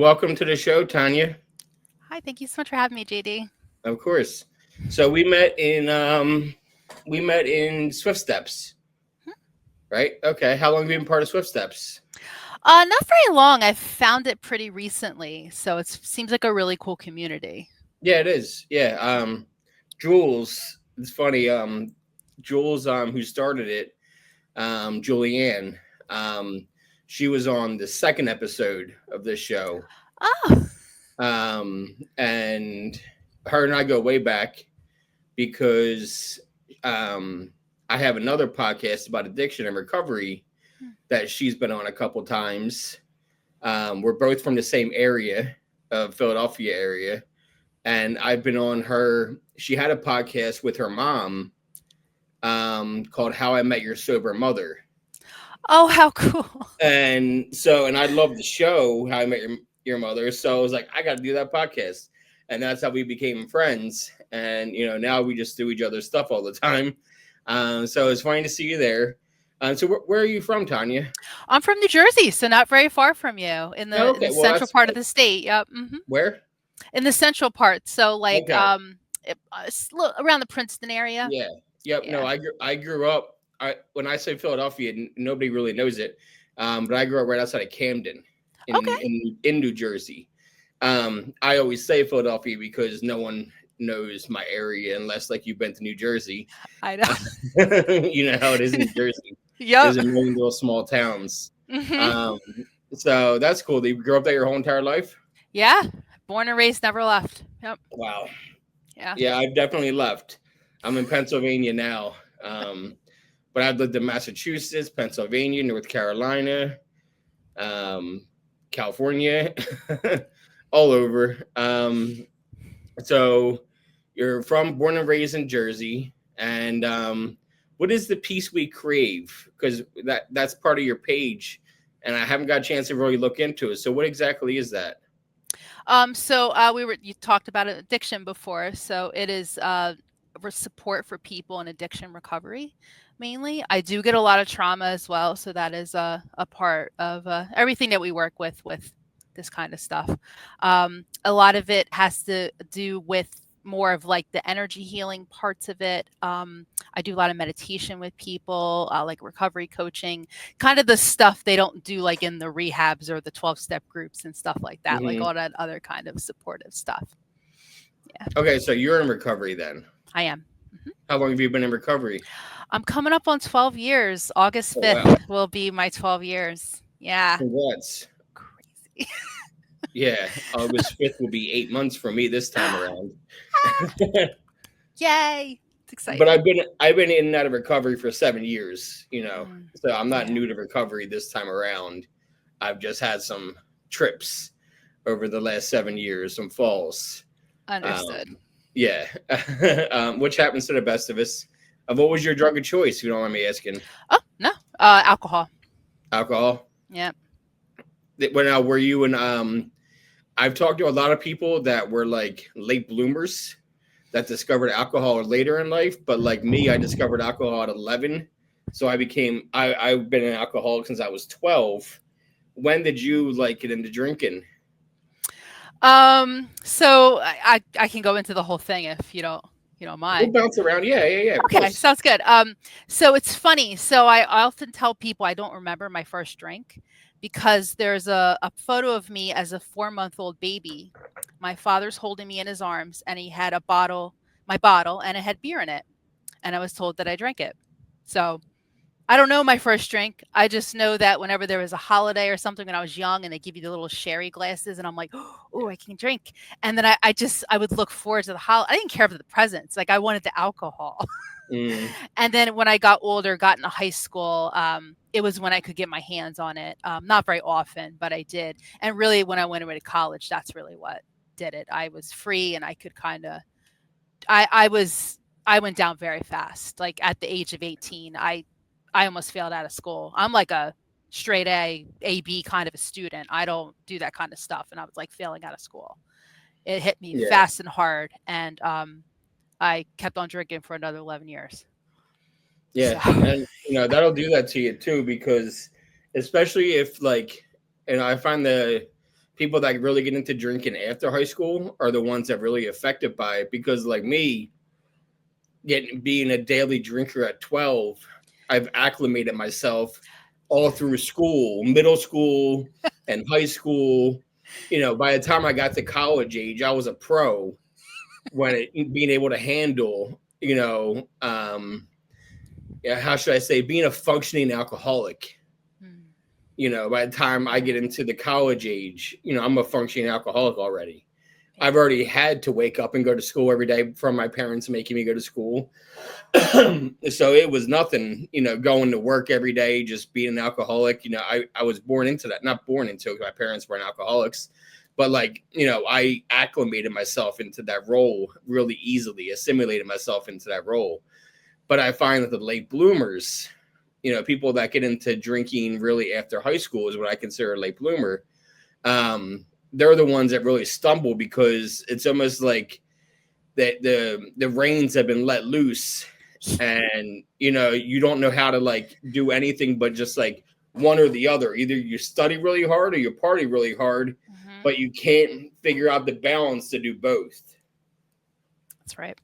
welcome to the show, Tanya. Hi, thank you so much for having me, JD. Of course. So we met in Swift Steps, right? Okay. How long have you been part of Swift Steps? Not very long. I found it pretty recently, so it seems like a really cool community. Yeah, it is. Yeah. Jules. It's funny. Jules, who started it, Julianne. Um, she was on the second episode of this show. Oh, And her and I go way back because um, I have another podcast about addiction and recovery that she's been on a couple times. We're both from the same area of Philadelphia area, and I've been on her. She had a podcast with her mom called "How I Met Your Sober Mother," oh, how cool! and I love the show "How I Met Your Mother." So I was like, I got to do that podcast, and that's how we became friends. And now we just do each other's stuff all the time. So it's fine to see you there. So where are you from, Tanya? I'm from New Jersey, so not very far from you in Oh, the okay, well central that's part of the state. Yep. where. In the central part, so like Okay, around the Princeton area. yeah, yep. No, Yeah. I grew up. When I say Philadelphia, nobody really knows it, but I grew up right outside of Camden, in Okay. in, in New Jersey. I always say Philadelphia because no one knows my area unless like you've been to New Jersey. I know. You know how it is in New Jersey. Yep. There's a million little small towns. hmm Um, so that's cool. You grew up there your whole entire life? Yeah. Born and raised, never left. Yep. Wow. Yeah. Yeah, I've definitely left. I'm in Pennsylvania now. But I've lived in Massachusetts, Pennsylvania, North Carolina, um, California, all over. So you're born and raised in Jersey. And what is the peace we crave? Because that's part of your page. And I haven't got a chance to really look into it. So what exactly is that? You talked about addiction before, so it is support for people in addiction recovery mainly. I do get a lot of trauma as well, so that is a part of everything that we work with this kind of stuff. A lot of it has to do with more of like the energy healing parts of it. I do a lot of meditation with people, like recovery coaching, kind of the stuff they don't do like in the rehabs or the 12-step groups and stuff like that, like Hmm. all that other kind of supportive stuff. Yeah, Okay, so you're in recovery then. I am. How long have you been in recovery? I'm coming up on 12 years. August Oh, wow. 5th will be my 12 years. Yeah. Congrats. Crazy. Yeah, August 5th will be 8 months for me this time around. Yay. It's But exciting. I've been in and out of recovery for 7 years, Mm, so I'm not yeah. new to recovery this time around. I've just had some trips over the last 7 years, some falls. Understood. Um, yeah, which happens to the best of us. What was your drug of choice? If you don't mind me asking. Oh, no. Alcohol. Alcohol. Yeah. When were you in? I've talked to a lot of people that were like late bloomers that discovered alcohol later in life, but like me, I discovered alcohol at 11. So I've been an alcoholic since I was 12. When did you like get into drinking? So I can go into the whole thing if you don't We'll mind. bounce around. Yeah, of Okay, course. sounds good. So it's funny. So I often tell people I don't remember my first drink because there's a photo of me as a 4-month-old baby. My father's holding me in his arms, and he had my bottle, and it had beer in it, and I was told that I drank it. So I don't know my first drink. I just know that whenever there was a holiday or something when I was young and they give you the little sherry glasses and I'm like, oh, I can drink. And then I would look forward to the holiday. I didn't care for the presents. Like I wanted the alcohol. Mm, And then when I got older, got into high school, it was when I could get my hands on it. Not very often, but I did. And really when I went away to college, that's really what did it. I was free and I could kind of, I was, I went down very fast. Like at the age of 18, I almost failed out of school. I'm like a straight A B kind of a student. I don't do that kind of stuff. And I was like failing out of school. It hit me yeah, fast and hard. And I kept on drinking for another 11 years. yeah, So, and that'll do that to you too because especially if like, I find the people that really get into drinking after high school are the ones that really affected by it. Because like me, being a daily drinker at 12, I've acclimated myself all through school, middle school and high school. By the time I got to college age, I was a pro being able to handle, how should I say, being a functioning alcoholic. By the time I get into the college age, I'm a functioning alcoholic already. I've already had to wake up and go to school every day from my parents making me go to school. So it was nothing, going to work every day, just being an alcoholic. I was born into that, not born into it, because my parents weren't alcoholics, but I acclimated myself into that role really easily, assimilated myself into that role. But I find that the late bloomers, people that get into drinking really after high school is what I consider a late bloomer. They're the ones that really stumble, because it's almost like that the reins have been let loose, and you don't know how to do anything but just one or the other. Either you study really hard or you party really hard, but you can't figure out the balance to do both. That's right.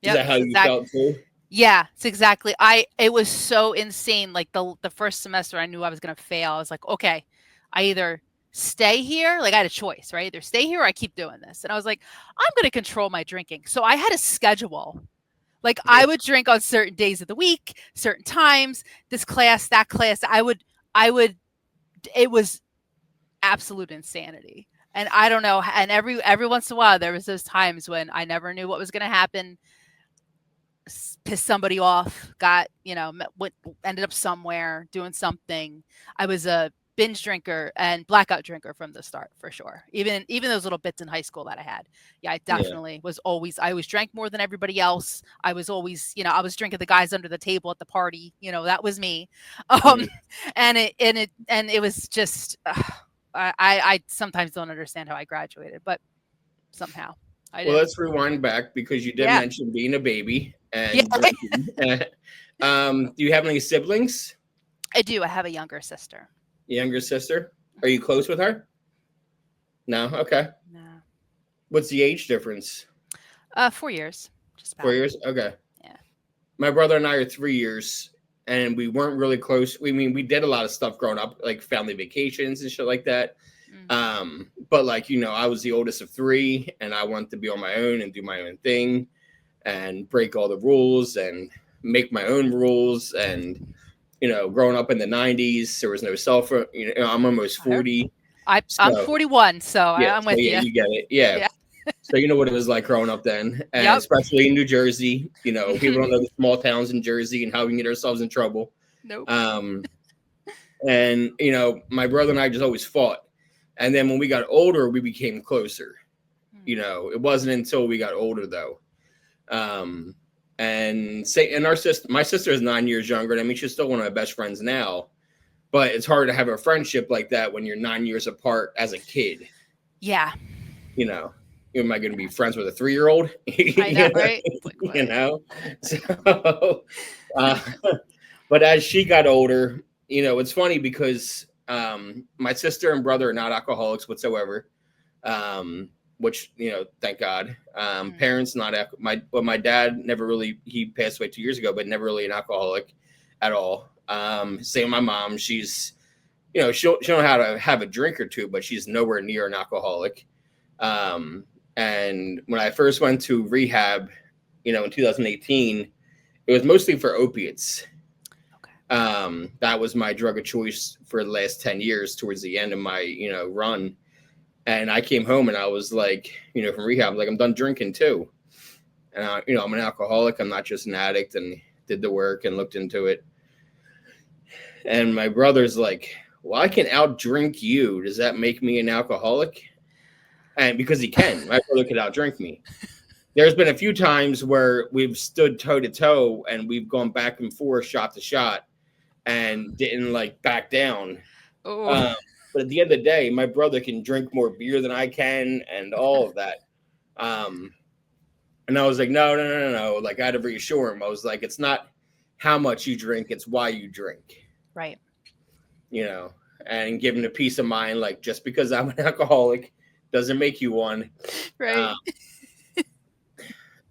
Is that how you felt too? Yeah, it's exactly. It was so insane. Like the first semester, I knew I was going to fail. I was like, okay, I either stay here. I had a choice, right? Either stay here or I keep doing this. And I was like, I'm going to control my drinking. So I had a schedule. I would drink on certain days of the week, certain times, this class, that class. It was absolute insanity. And I don't know. And every once in a while, there was those times when I never knew what was going to happen. Pissed somebody off, ended up somewhere doing something. I was a binge drinker and blackout drinker from the start, for sure. Even those little bits in high school that I had. Yeah, I definitely was always, I always drank more than everybody else. I was always, I was drinking the guys under the table at the party. That was me. And it was just, I sometimes don't understand how I graduated, but somehow I did. Well, let's rewind back, because you did mention being a baby and drinking. Do you have any siblings? I do. I have a younger sister. Younger sister? Are you close with her? No? Okay. No. What's the age difference? 4 years. Just about. 4 years? Okay. Yeah. My brother and I are 3 years, and we weren't really close. We did a lot of stuff growing up, like family vacations and shit like that. But I was the oldest of 3, and I wanted to be on my own and do my own thing and break all the rules and make my own rules. And growing up in the 90s, there was no cell phone. I'm almost 40. I'm 41, so I'm with you. You get it. Yeah. So you know what it was like growing up then, and especially in New Jersey. People don't know the small towns in Jersey and how we can get ourselves in trouble. Nope. And my brother and I just always fought. And then when we got older, we became closer. It wasn't until we got older though. And my sister is 9 years younger. I mean, she's still one of my best friends now, but it's hard to have a friendship like that when you're 9 years apart as a kid. Yeah. Am I going to be friends with a 3-year-old? I know, right? So, but as she got older, it's funny because my sister and brother are not alcoholics whatsoever. Which, thank God. Parents, not my dad never really, he passed away 2 years ago, but never really an alcoholic at all. Same with my mom. She's, she'll know how to have a drink or two, but she's nowhere near an alcoholic. And when I first went to rehab, in 2018, it was mostly for opiates. Okay. That was my drug of choice for the last 10 years towards the end of my, run. And I came home and I was like, from rehab, I'm done drinking too. And I'm an alcoholic. I'm not just an addict, and did the work and looked into it. And my brother's like, well, I can outdrink you. Does that make me an alcoholic? And because he can, my brother could outdrink me. There's been a few times where we've stood toe to toe and we've gone back and forth, shot to shot, and didn't back down. But at the end of the day, my brother can drink more beer than I can and all of that. And I was like, no. I had to reassure him. I was like, it's not how much you drink, it's why you drink. Right. and give him a peace of mind. Like, just because I'm an alcoholic doesn't make you one. Right.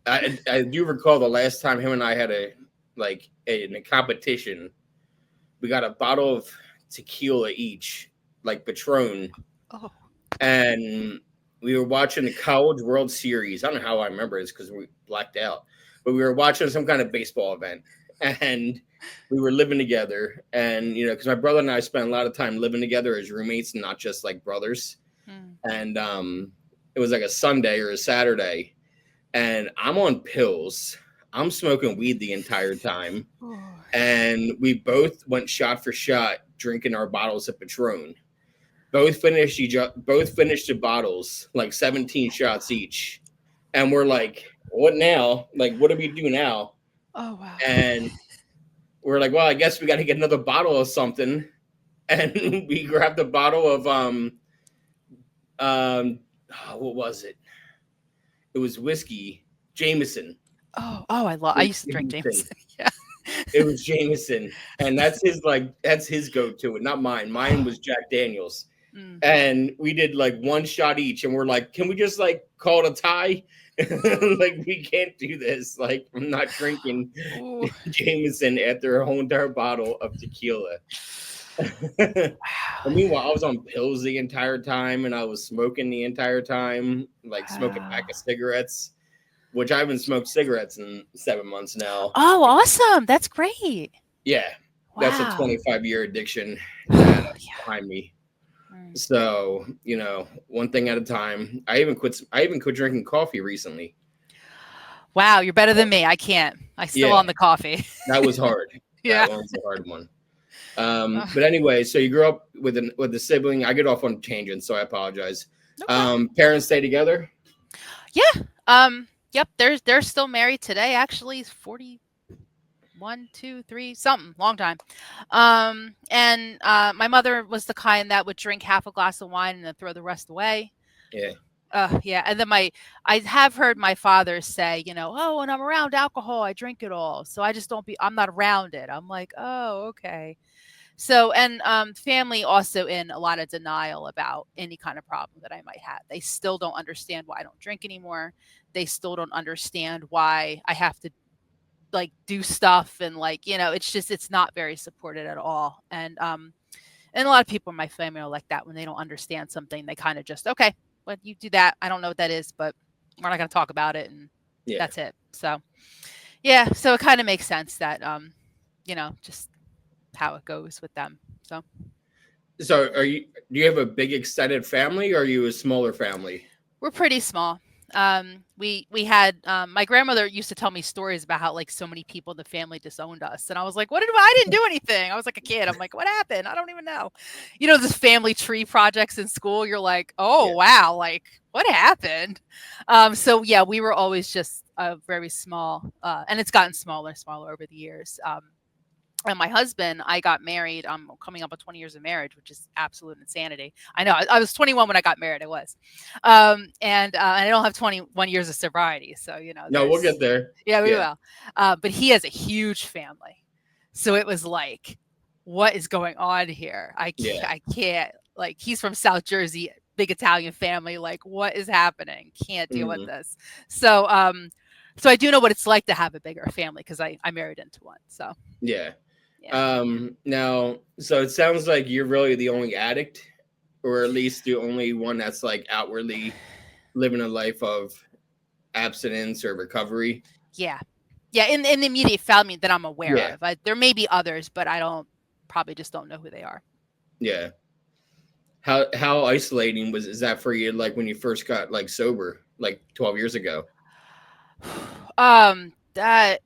Um, I do recall the last time him and I had in a competition. We got a bottle of tequila each, like Patron, Oh. and we were watching the College World Series. I don't know how I remember this because we blacked out, but we were watching some kind of baseball event, and we were living together. And because my brother and I spent a lot of time living together as roommates, and not just like brothers. Mm. And it was like a Sunday or a Saturday, and I'm on pills. I'm smoking weed the entire time, Oh. and we both went shot for shot drinking our bottles of Patron. Both finished the bottles, like 17 shots each, and we're like, "What now? Like, what do we do now?" Oh wow. And we're like, "Well, I guess we got to get another bottle of something." And we grabbed a bottle of what was it? It was whiskey, Jameson. Oh, I It used to was drink Jameson. Jameson. Yeah. It was Jameson, and that's his go-to, and not mine. Mine was Jack Daniels, Mm. and we did like one shot each, and we're like, "Can we just like call it a tie?" Like, we can't do this. Like, I'm not drinking Ooh. Jameson after a whole entire bottle of tequila. And Wow. meanwhile, I was on pills the entire time, and I was smoking the entire time, like smoking a pack Wow. of cigarettes, which I haven't smoked cigarettes in 7 months now. Oh, awesome. That's great. Yeah, that's a Wow. 25-year addiction that Yeah. behind me. Mm. So, one thing at a time. I even quit drinking coffee recently. Wow, you're better than me. I can't. I still Yeah, on the coffee. that was hard. That Yeah. one was a hard one. Ugh. But anyway, so you grew up with a sibling. I get off on tangents, so I apologize. Okay. Parents stay together? Yeah. Yep. They're still married today. Actually, he's 41, 2, 3, something, long time. And my mother was the kind that would drink half a glass of wine and then throw the rest away. Yeah. Yeah. And then I have heard my father say, oh, when I'm around alcohol, I drink it all. So I'm not around it. I'm like, oh, okay. So, and family also in a lot of denial about any kind of problem that I might have. They still don't understand why I don't drink anymore. They still don't understand why I have to like do stuff and like, it's not very supported at all. And a lot of people in my family are like that. When they don't understand something, they kind of just, okay, well, you do that. I don't know what that is, but we're not going to talk about it. And Yeah. that's it. So, yeah. So it kind of makes sense that, just how it goes with them. So So, do you have a big extended family, or are you a smaller family? we're pretty small. We had my grandmother used to tell me stories about how like so many people in the family disowned us, and I was like, I didn't do anything. I was like a kid. I'm like, what happened? I don't even know. This family tree projects in school. You're like, oh Yeah. wow, like what happened? So yeah, we were always just very small, and it's gotten smaller and smaller over the years. And my husband, I got married. I'm coming up on 20 years of marriage, which is absolute insanity. I know. I was 21 when I got married. I was, and I don't have 21 years of sobriety. So No, we'll get there. yeah, we Yeah. will. But he has a huge family, so it was like, what is going on here? Yeah. I can't. Like, he's from South Jersey, big Italian family. Like, what is happening? Can't deal with Mhm. this. So, so I do know what it's like to have a bigger family because I married into one. So Yeah. yeah. Now, so it sounds like you're really the only addict, or at least the only one that's like outwardly living a life of abstinence or recovery. Yeah. Yeah, in the immediate family that I'm aware Yeah. of. There may be others, but I probably just don't know who they are. Yeah. How isolating is that for you? Like when you first got like sober, like 12 years ago. That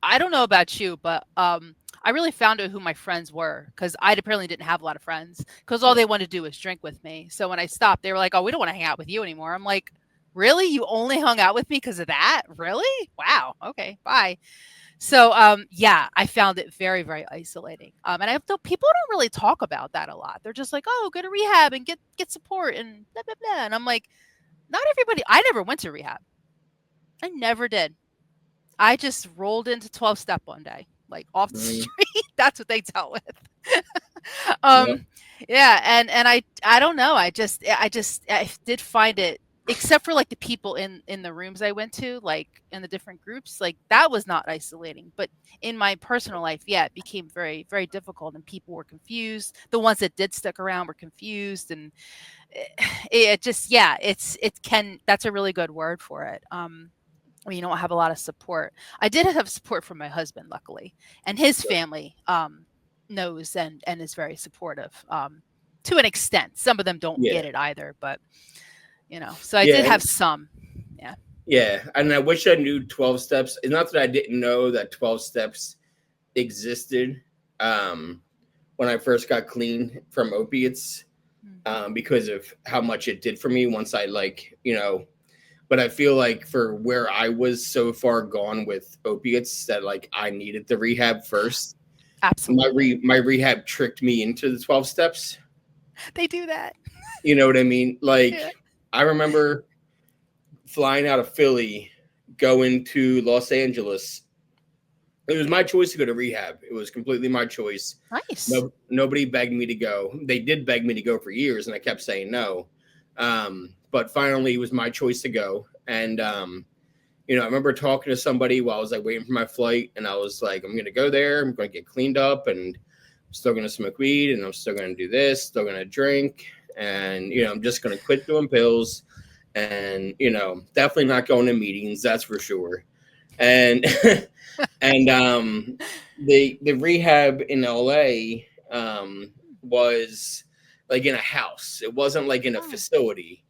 I don't know about you, but I really found out who my friends were because I apparently didn't have a lot of friends because all Yeah. they wanted to do was drink with me. So when I stopped, they were like, "Oh, we don't want to hang out with you anymore." I'm like, "Really? You only hung out with me because of that? Really? Wow. Okay, bye." So yeah, I found it very, very isolating. And I feel people don't really talk about that a lot. They're just like, "Oh, go to rehab and get support and blah blah blah." And I'm like, not everybody. I never went to rehab. I never did. I just rolled into 12 step one day, like off the Mhm. street. That's what they dealt with. Yep. um, yeah, and I don't know. I did find it, except for like the people in the rooms I went to, like in the different groups, like that was not isolating. But in my personal life, yeah, it became very very difficult, and people were confused. The ones that did stick around were confused, and it just, yeah, it can, that's a really good word for it. When you don't have a lot of support. I did have support from my husband, luckily, and his family knows and is very supportive, to an extent. Some of them don't Yeah. get it either, but so I did Yeah. have some. Yeah. Yeah. And I wish I knew 12 steps. It's not that I didn't know that 12 steps existed um, when I first got clean from opiates, Mm. because of how much it did for me once I, like, but I feel like for where I was so far gone with opiates that, like, I needed the rehab first. Absolutely. My rehab tricked me into the 12 steps. They do that. You know what I mean? Yeah. Like, I remember flying out of Philly, going to Los Angeles. It was my choice to go to rehab. It was completely my choice. Nice. No, nobody begged me to go. They did beg me to go for years, and I kept saying no. But finally, it was my choice to go. And I remember talking to somebody while I was like waiting for my flight, and I was like, I'm gonna go there. I'm gonna get cleaned up, and I'm still gonna smoke weed, and I'm still gonna do this, still gonna drink, and I'm just gonna quit doing pills, and definitely not going to meetings. That's for sure. And and the rehab in LA was like in a house. It wasn't like in a Oh. facility.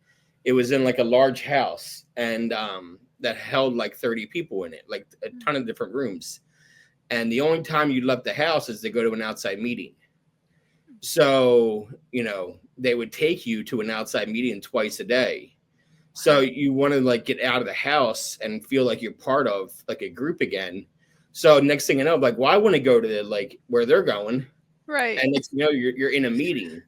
It was in like a large house, and that held like 30 people in it, like a Mm. ton of different rooms. And the only time you left the house is to go to an outside meeting. So they would take you to an outside meeting twice a day. So Wow. you want to like get out of the house and feel like you're part of like a group again. So next thing you know, I'm like, well, I want to go to like where they're going. Right. And next thing you know, you're in a meeting.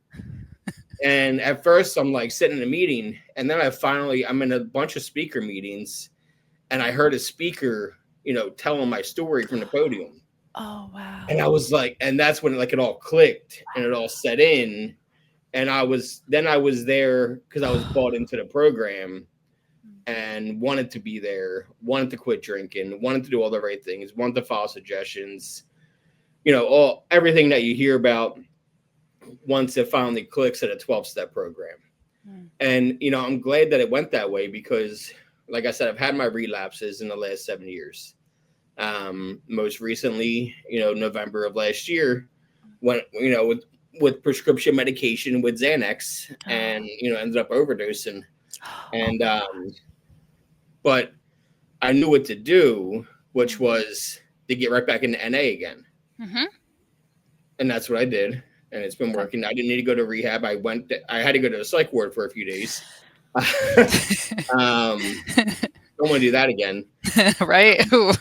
And at first I'm like sitting in a meeting, and then I'm in a bunch of speaker meetings, and I heard a speaker, telling my story from the podium. Oh, wow. And I was like, and that's when like it all clicked and it all set in. And I was there because I was bought into the program and wanted to be there, wanted to quit drinking, wanted to do all the right things, wanted to follow suggestions, all everything that you hear about once it finally clicks at a 12-step program. Mm. And I'm glad that it went that way because, like I said, I've had my relapses in the last 7 years. Most recently, November of last year, when with prescription medication with Xanax, and Oh. ended up overdosing. Oh, And my but I knew what to do, which God. was to get right back into NA again. Mhm. And that's what I did. And it's been Okay. working. I didn't need to go to rehab. I had to go to a psych ward for a few days. Don't want to do that again. Right? Ooh.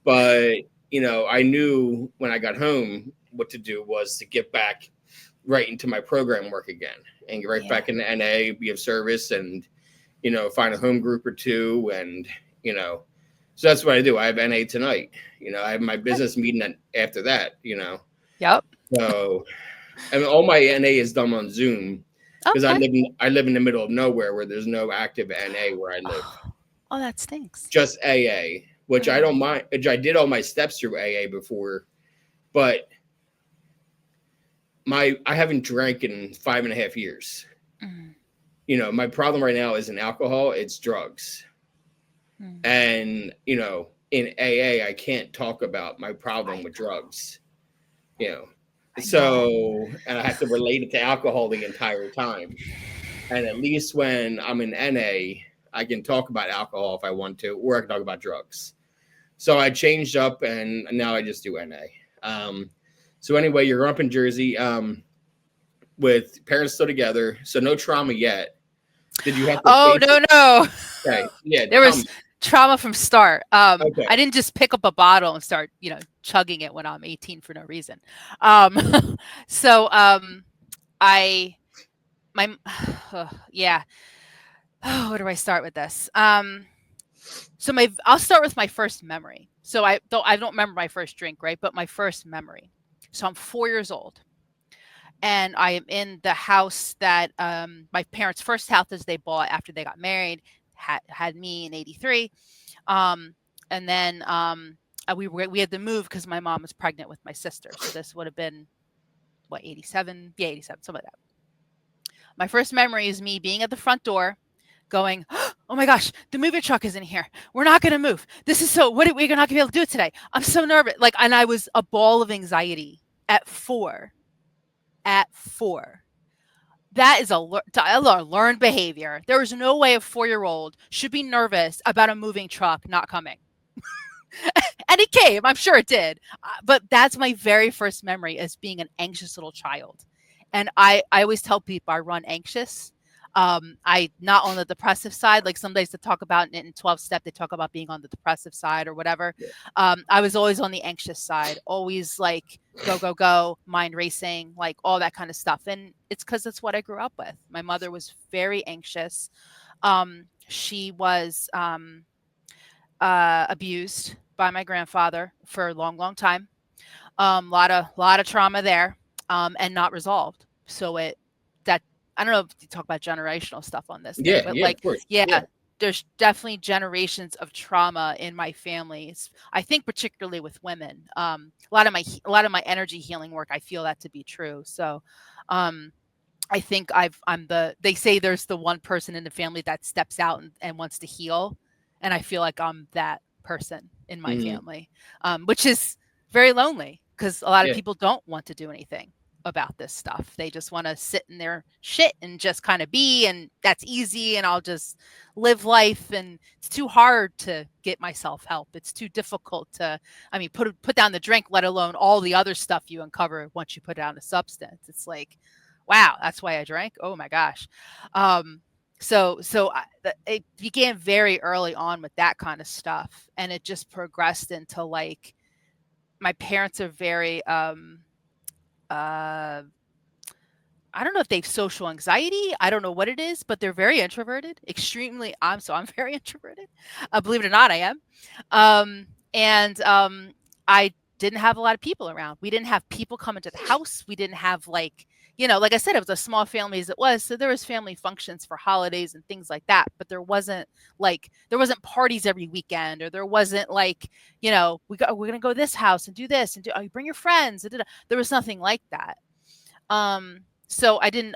But, I knew when I got home what to do was to get back right into my program work again and get right Yeah. back into NA, be of service, and, find a home group or two. And, so that's what I do. I have NA tonight. I have my Good. business meeting after that. Yep. So, I mean, all my NA is done on Zoom because Okay. I live in the middle of nowhere where there's no active NA where I live. Oh, oh, that stinks. Just AA, which I Oh. don't mind. Which I did all my steps through AA before, but I haven't drank in 5.5 years. Mm, My problem right now isn't alcohol; it's drugs. mm. And in AA, I can't talk about my I problem with drugs. You know, I know. so and I have to relate it to alcohol the entire time. And at least when I'm in NA, I can talk about alcohol if I want to, or I can talk about drugs. So I changed up, and now I just do NA. So anyway, you're up in Jersey, with parents still together, so no trauma yet. Did you have to Oh, face no, it? no. Okay, yeah, There tell was me. trauma from start. I Okay, didn't just pick up a bottle and start, chugging it when I'm 18 for no reason. Um, so, I my yeah. Oh, where do I start with this? So I'll start with my first memory. So I don't remember my first drink, right? But my first memory. So I'm 4 years old. and I am in the house that my parents' first house that they bought after they got married had me in '83, um, and then we had to move because my mom was pregnant with my sister. So this would have been what, '87? Yeah, '87, something like that. My first memory is me being at the front door going, oh my gosh, the moving truck is in here. We're not going to move. This is so, what are we not going to be able to do it today? I'm so nervous. Like, and I was a ball of anxiety at 4. At 4. That is a learned behavior. There is no way a 4-year-old should be nervous about a moving truck not coming. And it came, I'm sure it did. But that's my very first memory as being an anxious little child. And I always tell people I run anxious. I not on the depressive side, like some days they talk about in 12 step, they talk about being on the depressive side or whatever. Yeah. I was always on the anxious side, always like go, go, go, mind racing, like all that kind of stuff. And it's because it's what I grew up with. My mother was very anxious. She was abused by my grandfather for a long, long time. Lot of trauma there, and not resolved. So it that I don't know if you talk about generational stuff on this thing, Yeah, but yeah, of like, course. Yeah. yeah, there's definitely generations of trauma in my families. I think particularly with women. A lot of my energy healing work, I feel that to be true. So, um, I think I'm the they say there's the one person in the family that steps out and wants to heal. And I feel like I'm that person in my Hmm. family, which is very lonely because a lot of Yeah. people don't want to do anything about this stuff. They just want to sit in their shit and just kind of be, and that's easy. And I'll just live life. And it's too hard to get myself help. It's too difficult to, I mean, put down the drink, let alone all the other stuff you uncover once you put down the substance. It's like, wow, that's why I drank. Oh my gosh. It began very early on with that kind of stuff, and it just progressed into like my parents are very uh I don't know if they have social anxiety. I don't know what it is, but they're very introverted. Extremely. I'm very introverted. Believe it or not, I am. And I didn't have a lot of people around. We didn't have people coming to the house. We didn't have like, like I said, it was a small family as it was. So there was family functions for holidays and things like that. But there wasn't parties every weekend, or there wasn't like, we're gonna go to this house and do this and you bring your friends. There was nothing like that. So I didn't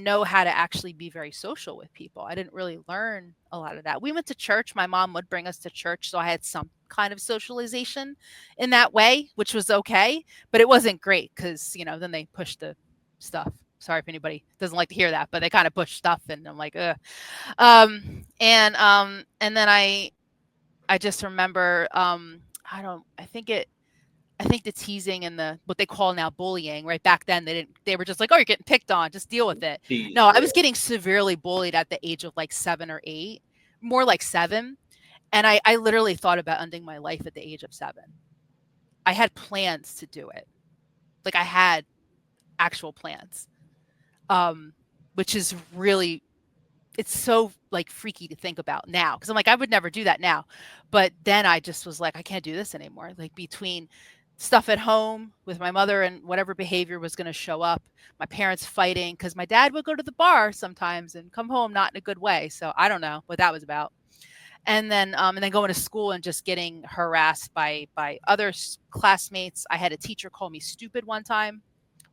know how to actually be very social with people. I didn't really learn a lot of that. We went to church. My mom would bring us to church, so I had some kind of socialization in that way, which was okay, but it wasn't great because then they pushed the stuff. Sorry if anybody doesn't like to hear that, but they kind of push stuff, and I'm like, ugh. And then I just remember, I don't I think the teasing and the what they call now bullying, right? Back then they were just like, "Oh, you're getting picked on, just deal with it." Teased. No, I Yeah. was getting severely bullied at the age of like 7 or 8, more like 7, and I literally thought about ending my life at the age of 7. I had plans to do it. Like I had actual plans. Um which is really, it's so like freaky to think about now because I'm like, I would never do that now. But then I just was like, I can't do this anymore. Like between stuff at home with my mother and whatever behavior was going to show up, my parents fighting because my dad would go to the bar sometimes and come home not in a good way. So I don't know what that was about. And then going to school and just getting harassed by other classmates. I had a teacher call me stupid one time,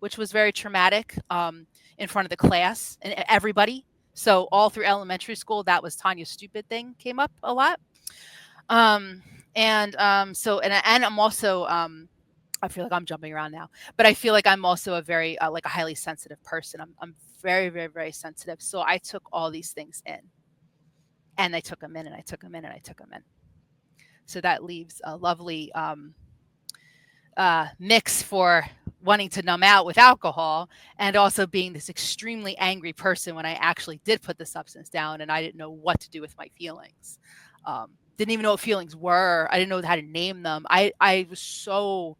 which was very traumatic, in front of the class and everybody. So all through elementary school, that was Tanya's stupid thing came up a lot. And I'm also, I feel like I'm jumping around now, but I feel like I'm also a very like a highly sensitive person. I'm very, very, very sensitive. So I took all these things in, and I took them in, and I took them in, and I took them in. So that leaves a lovely mix for wanting to numb out with alcohol, and also being this extremely angry person when I actually did put the substance down and I didn't know what to do with my feelings. Didn't even know what feelings were. I didn't know how to name them. I was so,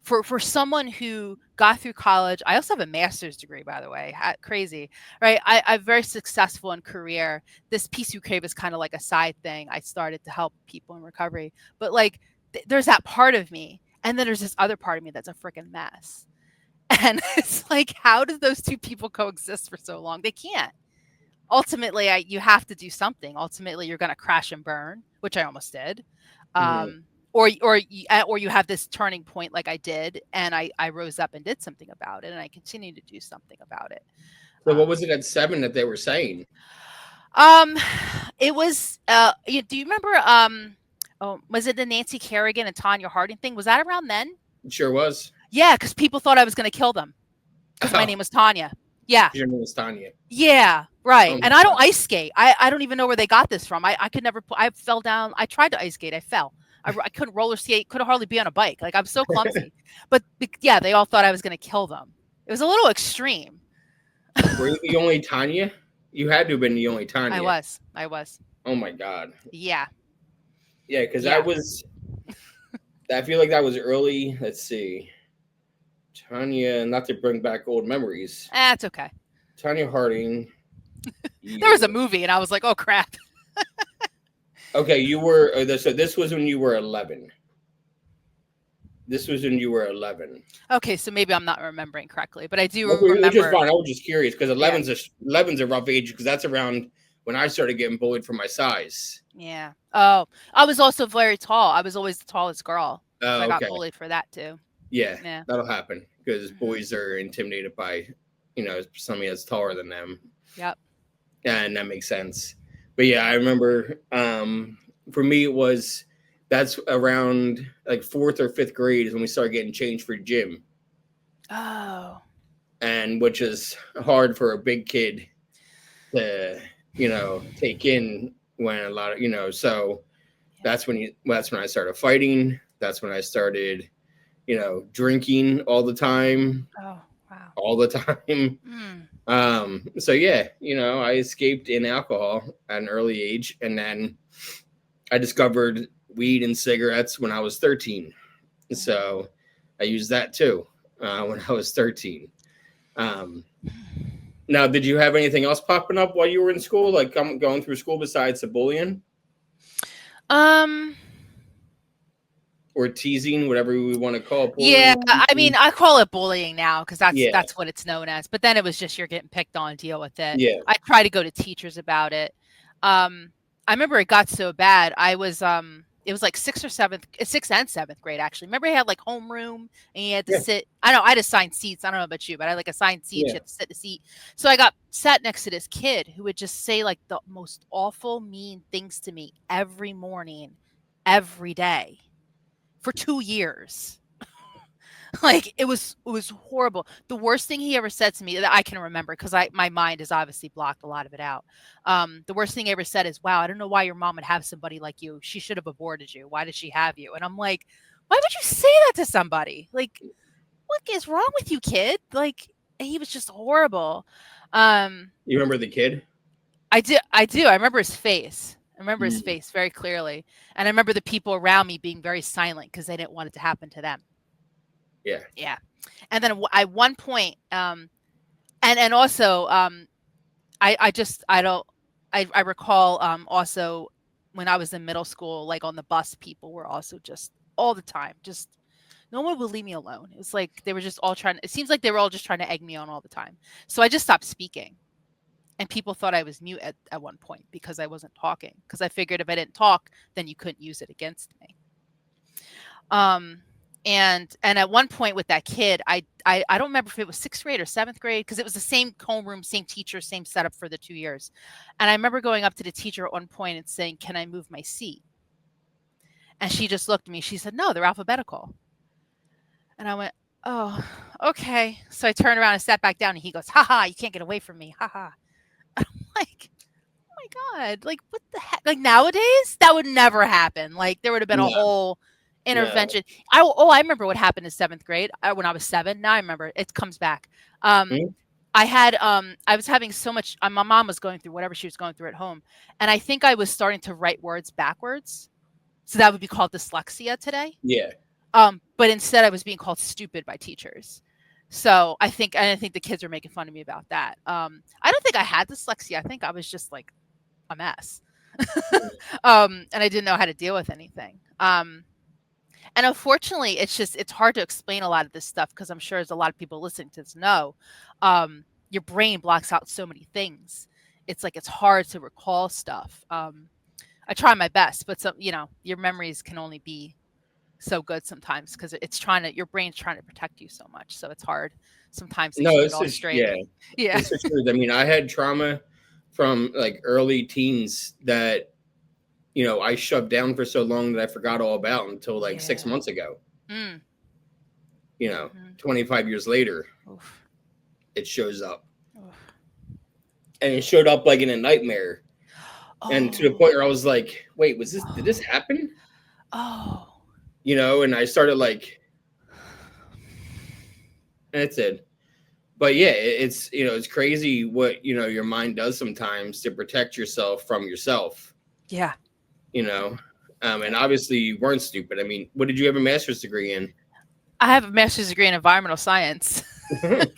for someone who got through college. I also have a master's degree, by the way. Crazy, right? I'm very successful in career. This Peace You Crave is kind of like a side thing I started to help people in recovery. But like, there's that part of me, and then there's this other part of me that's a freaking mess. And it's like, how do those two people coexist for so long? They can't. Ultimately, you have to do something. Ultimately, you're going to crash and burn, which I almost did. Hmm. Or you have this turning point like I did, and I rose up and did something about it, and I continue to do something about it. So what Um, was it at 7 that they were saying? um, it was. Do you remember? Oh, was it the Nancy Kerrigan and Tanya Harding thing? Was that around then? It sure was. Yeah, because people thought I was going to kill them because my Oh, name was Tanya. Yeah, your name was Tanya. yeah, Oh right. my And I don't god. ice skate. I don't even know where they got this from. I could never. I fell down. I tried to ice skate. I fell. I couldn't roller skate. Could hardly be on a bike. Like I'm so clumsy. But yeah, they all thought I was going to kill them. It was a little extreme. Were you the only Tanya? You had to have been the only I Tanya. was. I was. Oh my god. Yeah. Yeah, because I Yeah. was. I feel like that was early. Let's see. Tanya, not to bring back old memories. That's okay. Tanya Harding, There was a year. movie, and I was like, oh crap. Okay, you were. So this was when you were 11. This was when you were 11. Okay, so maybe I'm not remembering correctly, but I do Which is remember. fine. I was just curious because Yeah. 11's a rough age because that's around when I started getting bullied for my size. Yeah. Oh, I was also very tall. I was always the tallest girl, so I Oh, got okay. bullied for that too. Yeah, Yeah. that'll happen because Hmm. boys are intimidated by, somebody that's taller than them, Yep. and that makes sense. But yeah, I remember. For me, it was that's around like fourth or fifth grade is when we started getting changed for gym, Oh. and which is hard for a big kid to take in when a lot of so Yeah. that's when I started fighting. That's when I started drinking Oh, wow. all the time. Mm. So yeah, I escaped in alcohol at an early age, and then I discovered weed and cigarettes when I was 13. So I used that too when I was 13. Um, Now, did you have anything else popping up while you were in school, like going through school besides the bullying Um, or teasing, whatever we want to call it, yeah, bullying? I mean, Teasing? I call it bullying now because that's Yeah, that's what it's known as. But then it was just you're getting picked on, deal with it. yeah, I try to go to teachers about it. Um, I remember it got so bad. It was like sixth and seventh grade actually. Remember, I had like homeroom and you had to yeah, sit. I know I had assigned seats. I don't know about you, but I had like assigned seats. yeah. You had to sit in a seat. So I got sat next to this kid who would just say like the most awful, mean things to me every morning, every day for 2 years. Like it was horrible. The worst thing he ever said to me that I can remember because I my mind has obviously blocked a lot of it out. The worst thing he ever said is, "Wow, I don't know why your mom would have somebody like you. She should have aborted you. Why did she have you?" And I'm like, "Why would you say that to somebody? Like, what is wrong with you, kid?" Like he was just horrible. Um, You remember the kid? I do. I remember his face. I remember his Mm, face very clearly, and I remember the people around me being very silent because they didn't want it to happen to them. yeah, Yeah. And then at one point, and also, I just I don't I recall also when I was in middle school, like on the bus, people were also just all the time, just no one would leave me alone. It was like they were just all trying. It seems like they were all just trying to egg me on all the time. So I just stopped speaking, and people thought I was mute at one point because I wasn't talking. Because I figured if I didn't talk, then you couldn't use it against me. Um, and at one point with that kid, I don't remember if it was sixth grade or seventh grade because it was the same homeroom, same teacher, same setup for the 2 years. And I remember going up to the teacher at one point and saying, "Can I move my seat?" And she just looked at me. She said, "No, they're alphabetical." And I went, "Oh, okay." So I turned around and sat back down, and he goes, "Ha ha, you can't get away from me, ha ha." I'm like, "Oh my god, like what the heck?" Like nowadays, that would never happen. Like there would have been a no, whole no. intervention. I remember what happened in seventh grade when I was 7. Now I remember it comes back. Um, Hmm? I was having so much. My mom was going through whatever she was going through at home, and I think I was starting to write words backwards. So that would be called dyslexia today. Yeah, But instead, I was being called stupid by teachers. So I think the kids were making fun of me about that. I don't think I had dyslexia. I think I was just like a mess. And I didn't know how to deal with anything. And unfortunately, it's hard to explain a lot of this stuff because I'm sure there's a lot of people listening to this know, your brain blocks out so many things. It's like it's hard to recall stuff. I try my best, but some, your memories can only be so good sometimes because your brain's trying to protect you so much. So it's hard sometimes to No, keep it it's all just straight. yeah, Yeah. it's the truth. I mean, I had trauma from like early teens that I shoved down for so long that I forgot all about until like 6 months Yeah. ago. Mm. You know, Mhm. 25 years later, Oof. it shows up, Oof. and it showed up like in a nightmare, and to the Oh. point where I was like, "Wait, did this happen?" Oh. And I started like, that's it. But yeah, it's crazy what your mind does sometimes to protect yourself from yourself. Yeah. You know, and Yeah. obviously you weren't stupid. I mean, what did you have a master's degree in? I have a master's degree in environmental science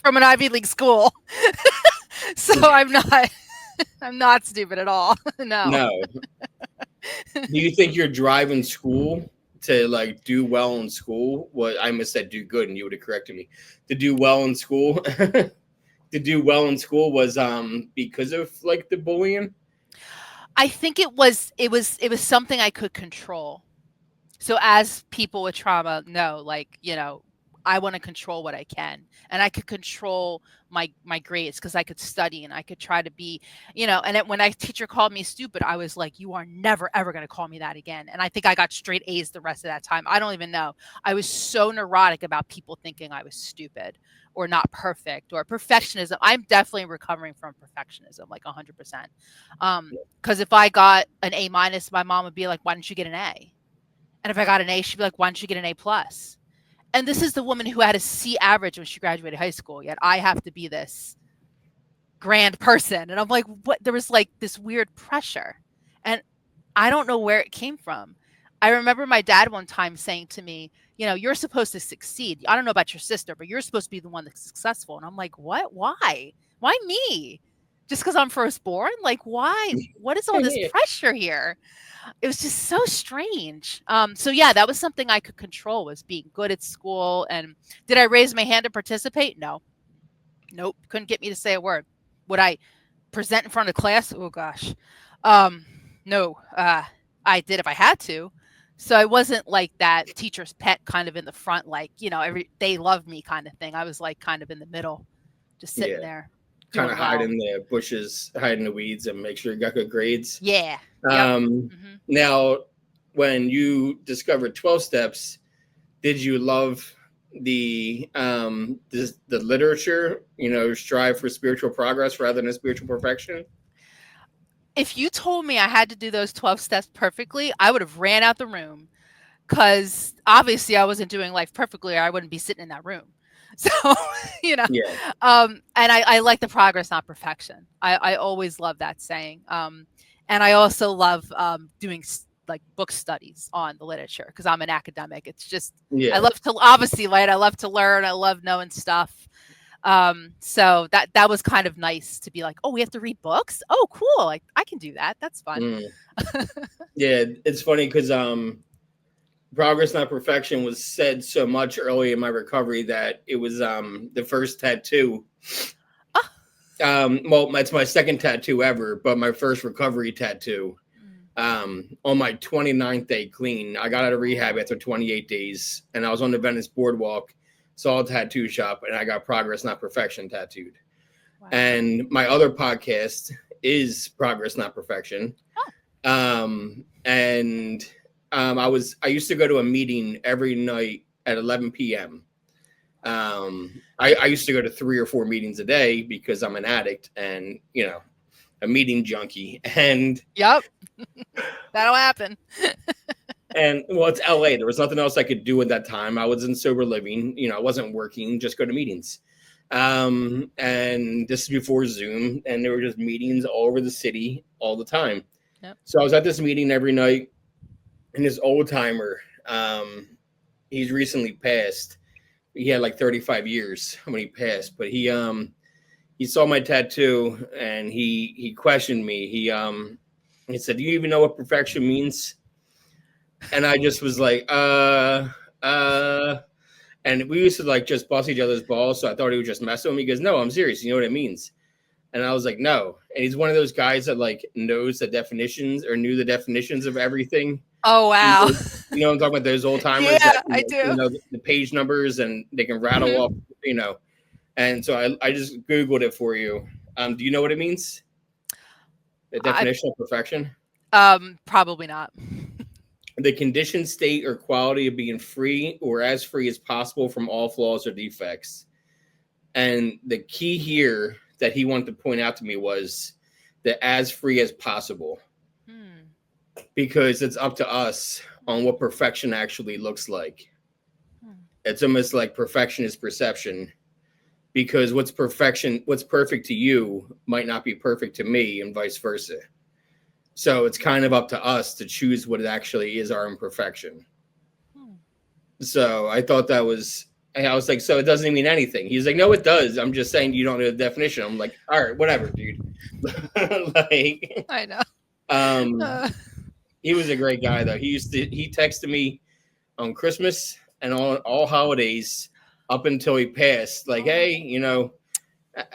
from an Ivy League school. So I'm not stupid at all. No. No. Do you think your drive in school to like do well in school? What I must said do good, and you would have corrected me. To do well in school, to do well in school was because of like the bullying. I think it was something I could control. So as people with trauma know, like, I want to control what I can. And I could control my grades because I could study and I could try to be, and when a teacher called me stupid, I was like, you are never ever going to call me that again. And I think I got straight A's the rest of that time. I don't even know. I was so neurotic about people thinking I was stupid or not perfect or perfectionism. I'm definitely recovering from perfectionism, like 100%. Because if I got an A minus, my mom would be like, why didn't you get an A? And if I got an A, she'd be like, why don't you get an A plus? And this is the woman who had a C average when she graduated high school. Yet I have to be this grand person. And I'm like, what? There was like this weird pressure. And I don't know where it came from. I remember my dad one time saying to me, you're supposed to succeed. I don't know about your sister, but you're supposed to be the one that's successful. And I'm like, what? Why? Why me? Just because I'm firstborn? Like, why? What is all this pressure here? It was just so strange. So yeah, that was something I could control, was being good at school. And did I raise my hand to participate? No. Nope. Couldn't get me to say a word. Would I present in front of class? Oh gosh. No. I did if I had to. So I wasn't like that teacher's pet kind of in the front, like, they loved me kind of thing. I was like kind of in the middle, just sitting Yeah, there kind doing of hide well. in the bushes, hide in the weeds, and make sure you got good grades. Yeah. Yep. Hmm. Now, when you discovered 12 steps, did you love the literature? Strive for spiritual progress rather than spiritual perfection. If you told me I had to do those 12 steps perfectly, I would have ran out the room because obviously I wasn't doing life perfectly or I wouldn't be sitting in that room. So, you know, Yeah, and I like the progress, not perfection. I always love that saying. And I also love doing like book studies on the literature because I'm an academic. It's just, I yeah. love to, obviously, right? I love to learn. I love knowing stuff. So that was kind of nice to be like, oh, we have to read books. Oh, cool. Like I can do that. That's fun. Mm. Yeah, it's funny because progress not perfection was said so much early in my recovery that it was the first tattoo. Ah. Well, it's my second tattoo ever, but my first recovery tattoo. Mm. On my 29th day clean, I got out of rehab after 28 days, and I was on the Venice boardwalk, saw a tattoo shop, and I got progress not perfection tattooed. Wow. And my other podcast is Progress Not Perfection. And I used to go to a meeting every night at 11 p.m. I used to go to 3 or 4 meetings a day because I'm an addict and a meeting junkie. And Yep. That'll happen. and well, it's LA. There was nothing else I could do at that time. I was in sober living. I wasn't working. Just go to meetings. And this is before Zoom, and there were just meetings all over the city all the time. Yep. So I was at this meeting every night, and this old timer, he's recently passed. He had like 35 years when he passed, but he saw my tattoo and he questioned me. He said, "Do you even know what perfection means?" And I just was like, And we used to like just bust each other's balls. So I thought he was just messing with me. He goes, no, I'm serious. You know what it means? And I was like, no. And he's one of those guys that like knows the definitions or knew the definitions of everything. Oh, wow. You know, I'm talking about those old timers Yeah, that I do. the page numbers and they can rattle Mhm. off, you know. And so I just Googled it for you. Do you know what it means? The I definition of perfection? Probably not. The condition, state, or quality of being free or as free as possible from all flaws or defects. And the key here that he wanted to point out to me was that as free as possible, Hmm. because it's up to us on what perfection actually looks like. Hmm. It's almost like perfection is perception, because what's perfect to you might not be perfect to me, and vice versa. So it's kind of up to us to choose what it actually is our imperfection. Hmm. So I thought that was, I was like, so it doesn't mean anything. He's like, no, it does. I'm just saying you don't know the definition. I'm like, all right, whatever, dude. Like, I know. um, Uh, he was a great guy though. He texted me on Christmas and on all holidays up until he passed. Like, hey, you know,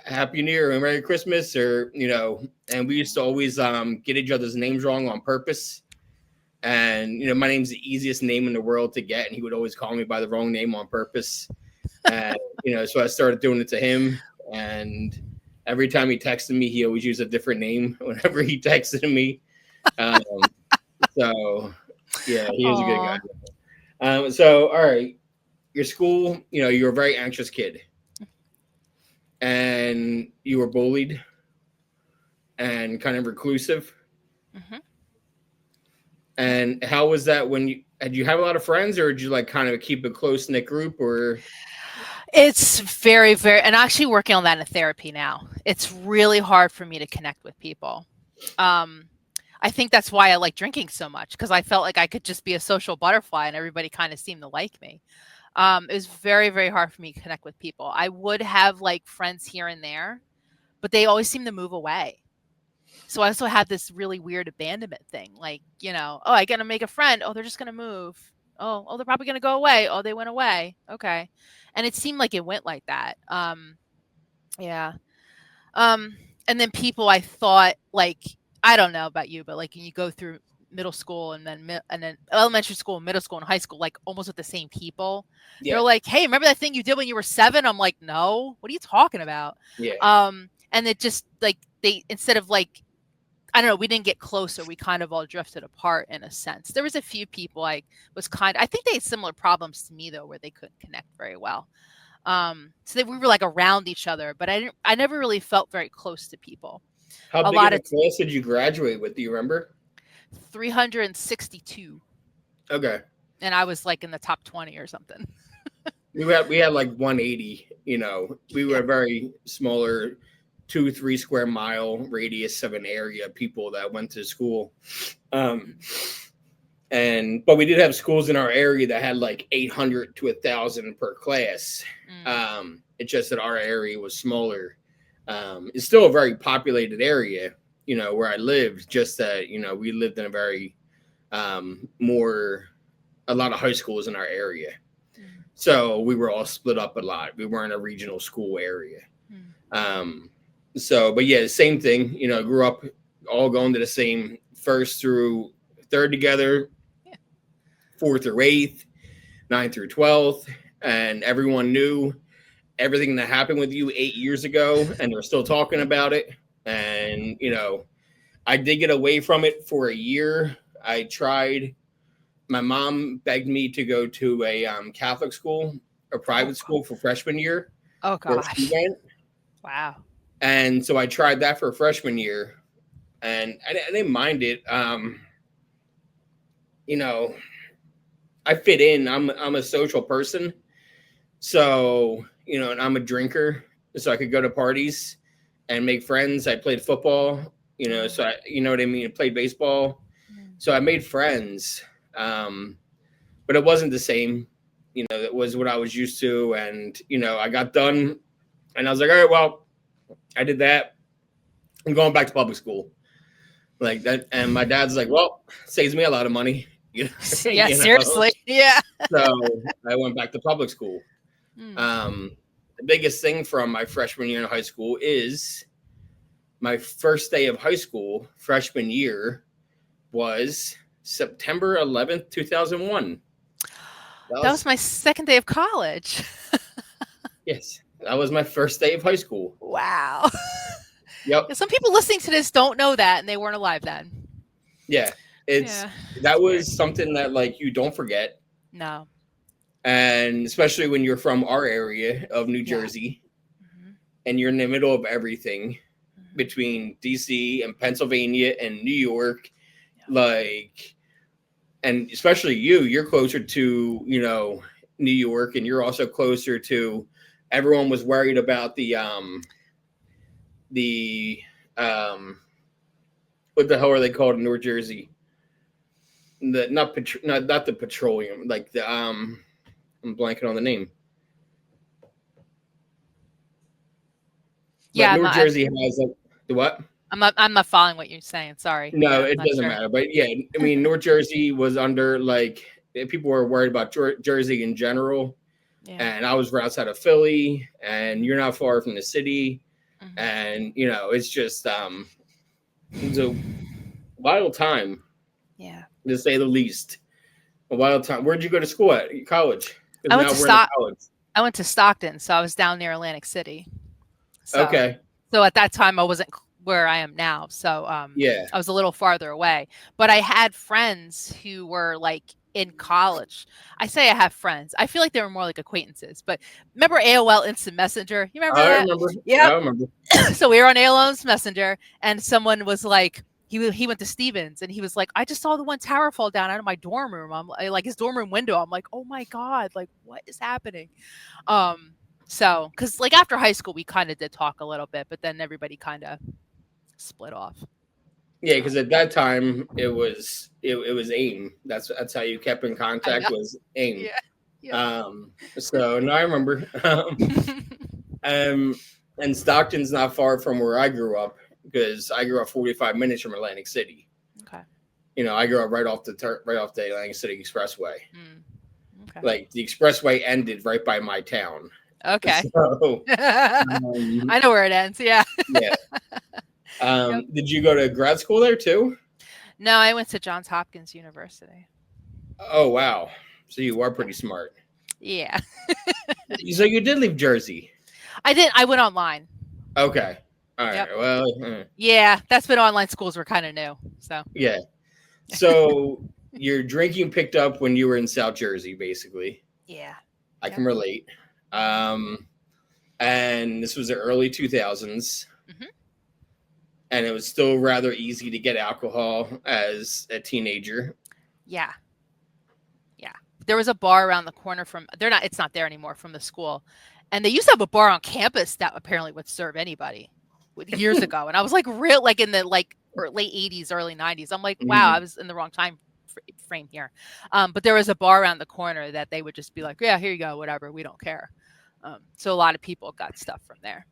Happy New Year or Merry Christmas, or you know, and we used to always get each other's names wrong on purpose. And you know, my name's the easiest name in the world to get, and he would always call me by the wrong name on purpose. And you know, so I started doing it to him. And every time he texted me, he always used a different name whenever he texted me. Um, so yeah, he is a good aw. guy. So all right, your school, you know, you're a very anxious kid, and you were bullied and kind of reclusive. Mhm. And how was that when you have a lot of friends, or did you like kind of keep a close knit group, or It's very, very, and actually working on that in therapy now. It's really hard for me to connect with people. Um, I think that's why I like drinking so much because I felt like I could just be a social butterfly and everybody kind of seemed to like me. It was very, very hard for me to connect with people. I would have like friends here and there, but they always seem to move away. So I also had this really weird abandonment thing. Like, oh, I gotta make a friend. Oh, they're just gonna move. Oh, they're probably gonna go away. Oh, they went away. Okay. And it seemed like it went like that. Yeah. Um, and then people I thought like I don't know about you, but like you go through middle school and then elementary school, middle school, and high school, like almost with the same people. yeah, They're like, "Hey, remember that thing you did when you were 7?" I'm like, "No, what are you talking about?" yeah. And it just like they instead of like I don't know, we didn't get closer. We kind of all drifted apart in a sense. There was a few people I think they had similar problems to me though, where they couldn't connect very well. So we were like around each other, but I never really felt very close to people. How A big of lot a of class did you graduate with? Do you remember? 362, Okay, and I was like in the top 20 or something. we had like 180. You know, we were Yeah. a very smaller 2-3 square mile radius of an area of people that went to school. Um, but we did have schools in our area that had like 800 to 1,000 per class. Mm, It's just that our area was smaller. It's still a very populated area, you know, where I lived. Just that you know we lived in a very more a lot of high schools in our area, mm, so we were all split up a lot. We weren't a regional school area. mm, Um, but yeah, same thing. You know, grew up all going to the same first through third together, yeah. fourth through eighth, ninth through 12th, and everyone knew everything that happened with you 8 years ago, and they're still talking about it. And you know, I did get away from it for a year. I tried. My mom begged me to go to a Catholic school, a Oh, private school for freshman year, oh where she gosh. went, Wow. and so I tried that for freshman year, and I didn't mind it. You know, I fit in. I'm a social person, so you know, and I'm a drinker, so I could go to parties and make friends. I played football, you know, Mm, so you know what I mean. I played baseball, mm, so I made friends, but it wasn't the same. You know, it was what I was used to, and you know, I got done, and I was like, all right, well, I did that. I'm going back to public school, like that. And my dad's like, well, saves me a lot of money. Yeah, you know. seriously. Yeah. So I went back to public school. Mm. The biggest thing from my freshman year in high school is my first day of high school, freshman year, was September 11th, 2001. That That was was, my second day of college. yes, that was my first day of high school. Wow. Yep. Yeah, some people listening to this don't know that and they weren't alive then. Yeah. It's Yeah. that It's weird. was something that like you don't forget. No. And especially when you're from our area of New Yeah. Jersey Hmm. and you're in the middle of everything Hmm. between DC and Pennsylvania and New York, Yeah. like, and especially you're closer to, New York, and you're also closer to, everyone was worried about the, what the hell are they called in New Jersey? The, not the petroleum, like I'm blanking on the name. But Yeah, New Jersey has like the what? I'm not following what you're saying. Sorry. No, Yeah, it not doesn't sure. matter. But yeah, I mean, North Jersey was under like people were worried about Jersey in general, Yeah. and I was right outside of Philly, and Hmm. you're not far from the city, Hmm. and it's just it was a wild time Yeah. to say the least. A wild time. Where'd you go to school at college? Because I went now to we're in Stock college. I went to Stockton, so I was down near Atlantic City. So Okay. so at that time I wasn't where I am now. So Yeah. I was a little farther away. But I had friends who were like in college. I say I have friends. I feel like they were more like acquaintances. But remember AOL Instant Messenger? You remember I that? remember. I Yep. remember. So we were on AOL Instant Messenger and someone was like he went to Stevens and he was like, I just saw the one tower fall down out of my dorm room. Like his dorm room window. I'm like, oh my God, like what is happening? Um, so because like after high school we kind of did talk a little bit, but then everybody kind of split off. Yeah, So because at that time it was AIM. That's how you kept in I know. contact, was AIM. Yeah. Yep. So no, I remember. Um, and Stockton's not far from where I grew up because I grew up 45 minutes from Atlantic City. Okay. I grew up right off the Atlantic City Expressway. Mm, okay. Like the expressway ended right by my town. Okay. So I know where it ends. Yeah. yeah. Yep. Did you go to grad school there too? No, I went to Johns Hopkins University. Oh wow. So you are Yeah. pretty smart. Yeah. So you did leave Jersey. I did. I went online. Okay. All right. Yep. Well, Yeah, that's when online schools were kind of new. So yeah. So your drinking picked up when you were in South Jersey, basically. yeah. I Yep. can relate. Hmm. And this was the early 2000s, Hmm. and it was still rather easy to get alcohol as a teenager. Yeah. Yeah. There was a bar around the corner from they're not it's not there anymore from the school. And they used to have a bar on campus that apparently would serve anybody years ago. And I was like real like in the like late 80s, early 90s. I'm like, wow, I Mhm. was in the wrong time frame here. But there was a bar around the corner that they would just be like, yeah, here you go, whatever, we don't care. So a lot of people got stuff from there.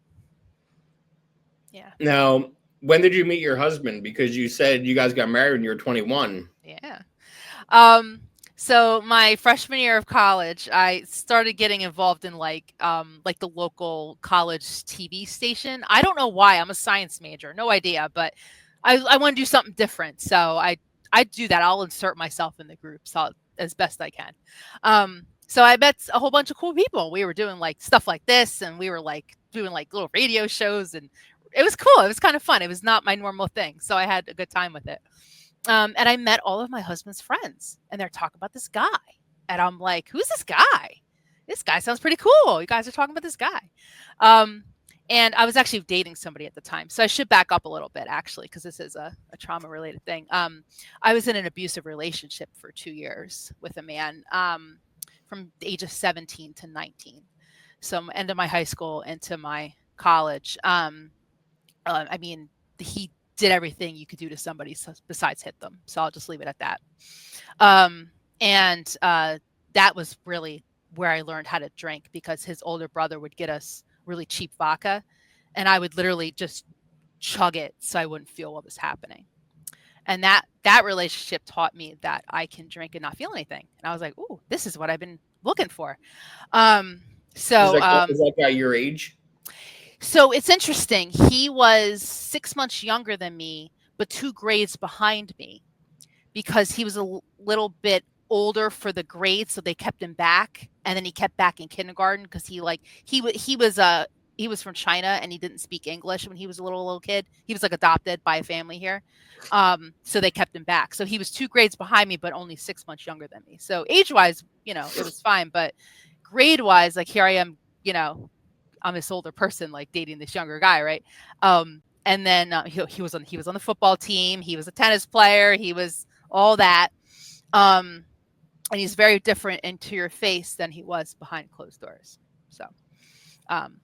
Yeah. Now, when did you meet your husband? Because you said you guys got married when you were 21. Yeah. Um, so my freshman year of college, I started getting involved in like the local college TV station. I don't know why. I'm a science major, no idea, but I want to do something different. So I do that. I'll insert myself in the groups as best I can. So I met a whole bunch of cool people. We were doing like stuff like this, and we were like doing like little radio shows, and it was cool. It was kind of fun. It was not my normal thing, so I had a good time with it. And I met all of my husband's friends, and they're talking about this guy. And I'm like, who's this guy? This guy sounds pretty cool. You guys are talking about this guy. Um, and I was actually dating somebody at the time. So I should back up a little bit, actually, because this is a trauma related thing. I was in an abusive relationship for 2 years with a man from the age of 17 to 19. So, end of my high school into my college. I mean, he did everything you could do to somebody besides hit them. So I'll just leave it at that. And that was really where I learned how to drink because his older brother would get us really cheap vodka, and I would literally just chug it so I wouldn't feel what was happening. And that relationship taught me that I can drink and not feel anything. And I was like, "Ooh, this is what I've been looking for." Um, Is so that um, is that guy your age? so it's interesting. He was 6 months younger than me, but 2 grades behind me because he was little bit older for the grade, so they kept him back, and then he kept back in kindergarten because he was from China and he didn't speak English when he was a little kid. He was like adopted by a family here, so they kept him back. So he was 2 grades behind me, but only 6 months younger than me. So age wise, it was fine, but grade wise, like here I am, I'm this older person like dating this younger guy, right? And then he was on the football team. He was a tennis player. He was all that. Um, and he's very different into your face than he was behind closed doors. So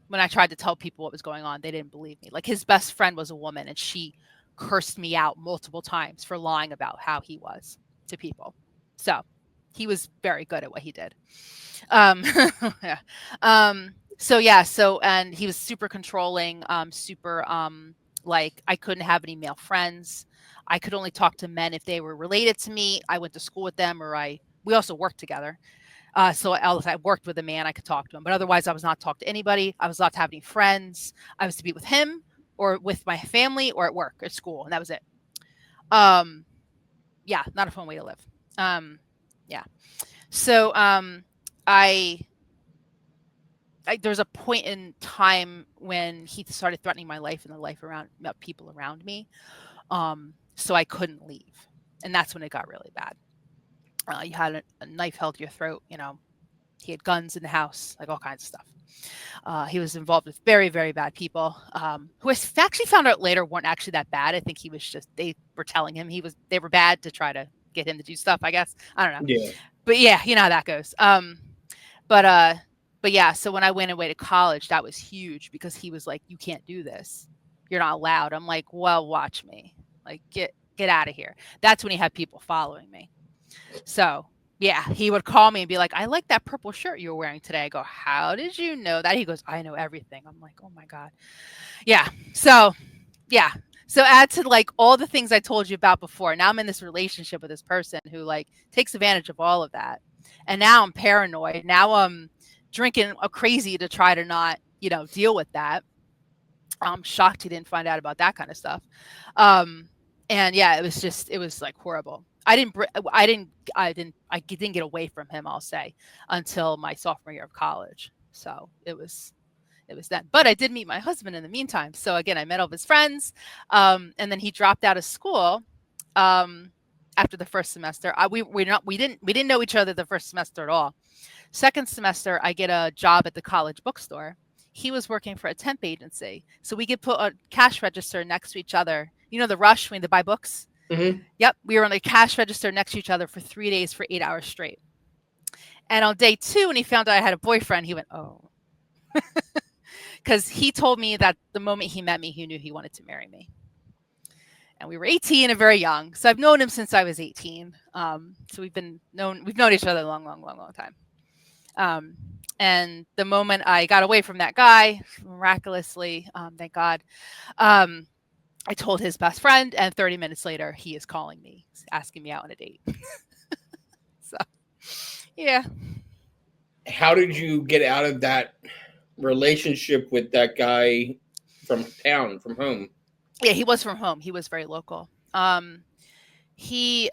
when I tried to tell people what was going on, they didn't believe me. Like his best friend was a woman, and she cursed me out multiple times for lying about how he was to people. So he was very good at what he did. Um, yeah. So yeah, and he was super controlling, super like I couldn't have any male friends. I could only talk to men if they were related to me. I went to school with them, or we also worked together. So I worked with a man, I could talk to him, but otherwise I was not talk to anybody. I was not to have any friends. I was to be with him or with my family or at work or school, and that was it. Um, yeah, not a fun way to live. Yeah. So I there's a point in time when he started threatening my life and the life around people around me. So I couldn't leave, and that's when it got really bad. You had a knife held to your throat. He had guns in the house, like all kinds of stuff. He was involved with very, very bad people, who I actually found out later weren't actually that bad. I think he was just they were telling him they were bad to try to get him to do stuff. I guess I don't know, Yeah. but yeah, you know how that goes. But yeah. So when I went away to college, that was huge because he was like, "You can't do this. You're not allowed." I'm like, "Well, watch me. Like, get out of here." That's when he had people following me. So yeah, he would call me and be like, "I like that purple shirt you were wearing today." I go, "How did you know that?" He goes, "I know everything." I'm like, "Oh my God." Yeah. So yeah. So add to like all the things I told you about before. Now I'm in this relationship with this person who like takes advantage of all of that. And now I'm paranoid. Now I'm drinking a crazy to try to not, deal with that. I'm shocked he didn't find out about that kind of stuff. Um, and yeah, it was like horrible. I didn't get away from him, I'll say, until my sophomore year of college. So it was then. But I did meet my husband in the meantime. So again, I met all of his friends, and then he dropped out of school um, after the first semester. We didn't know each other the first semester at all. Second semester, I get a job at the college bookstore. He was working for a temp agency, so we could put a cash register next to each other. You know the rush when they buy books. Hmm. Yep, we were on the cash register next to each other for 3 days for 8 hours straight. And on day two, when he found out I had a boyfriend, he went, "Oh," because he told me that the moment he met me, he knew he wanted to marry me. And we were 18 and very young, so I've known him since I was 18. So we've known each other a long, long, long, long time. And the moment I got away from that guy, miraculously, thank God, um, I told his best friend, and 30 minutes later, he is calling me, asking me out on a date. So, yeah. How did you get out of that relationship with that guy from town, from home? Yeah, he was from home. He was very local. He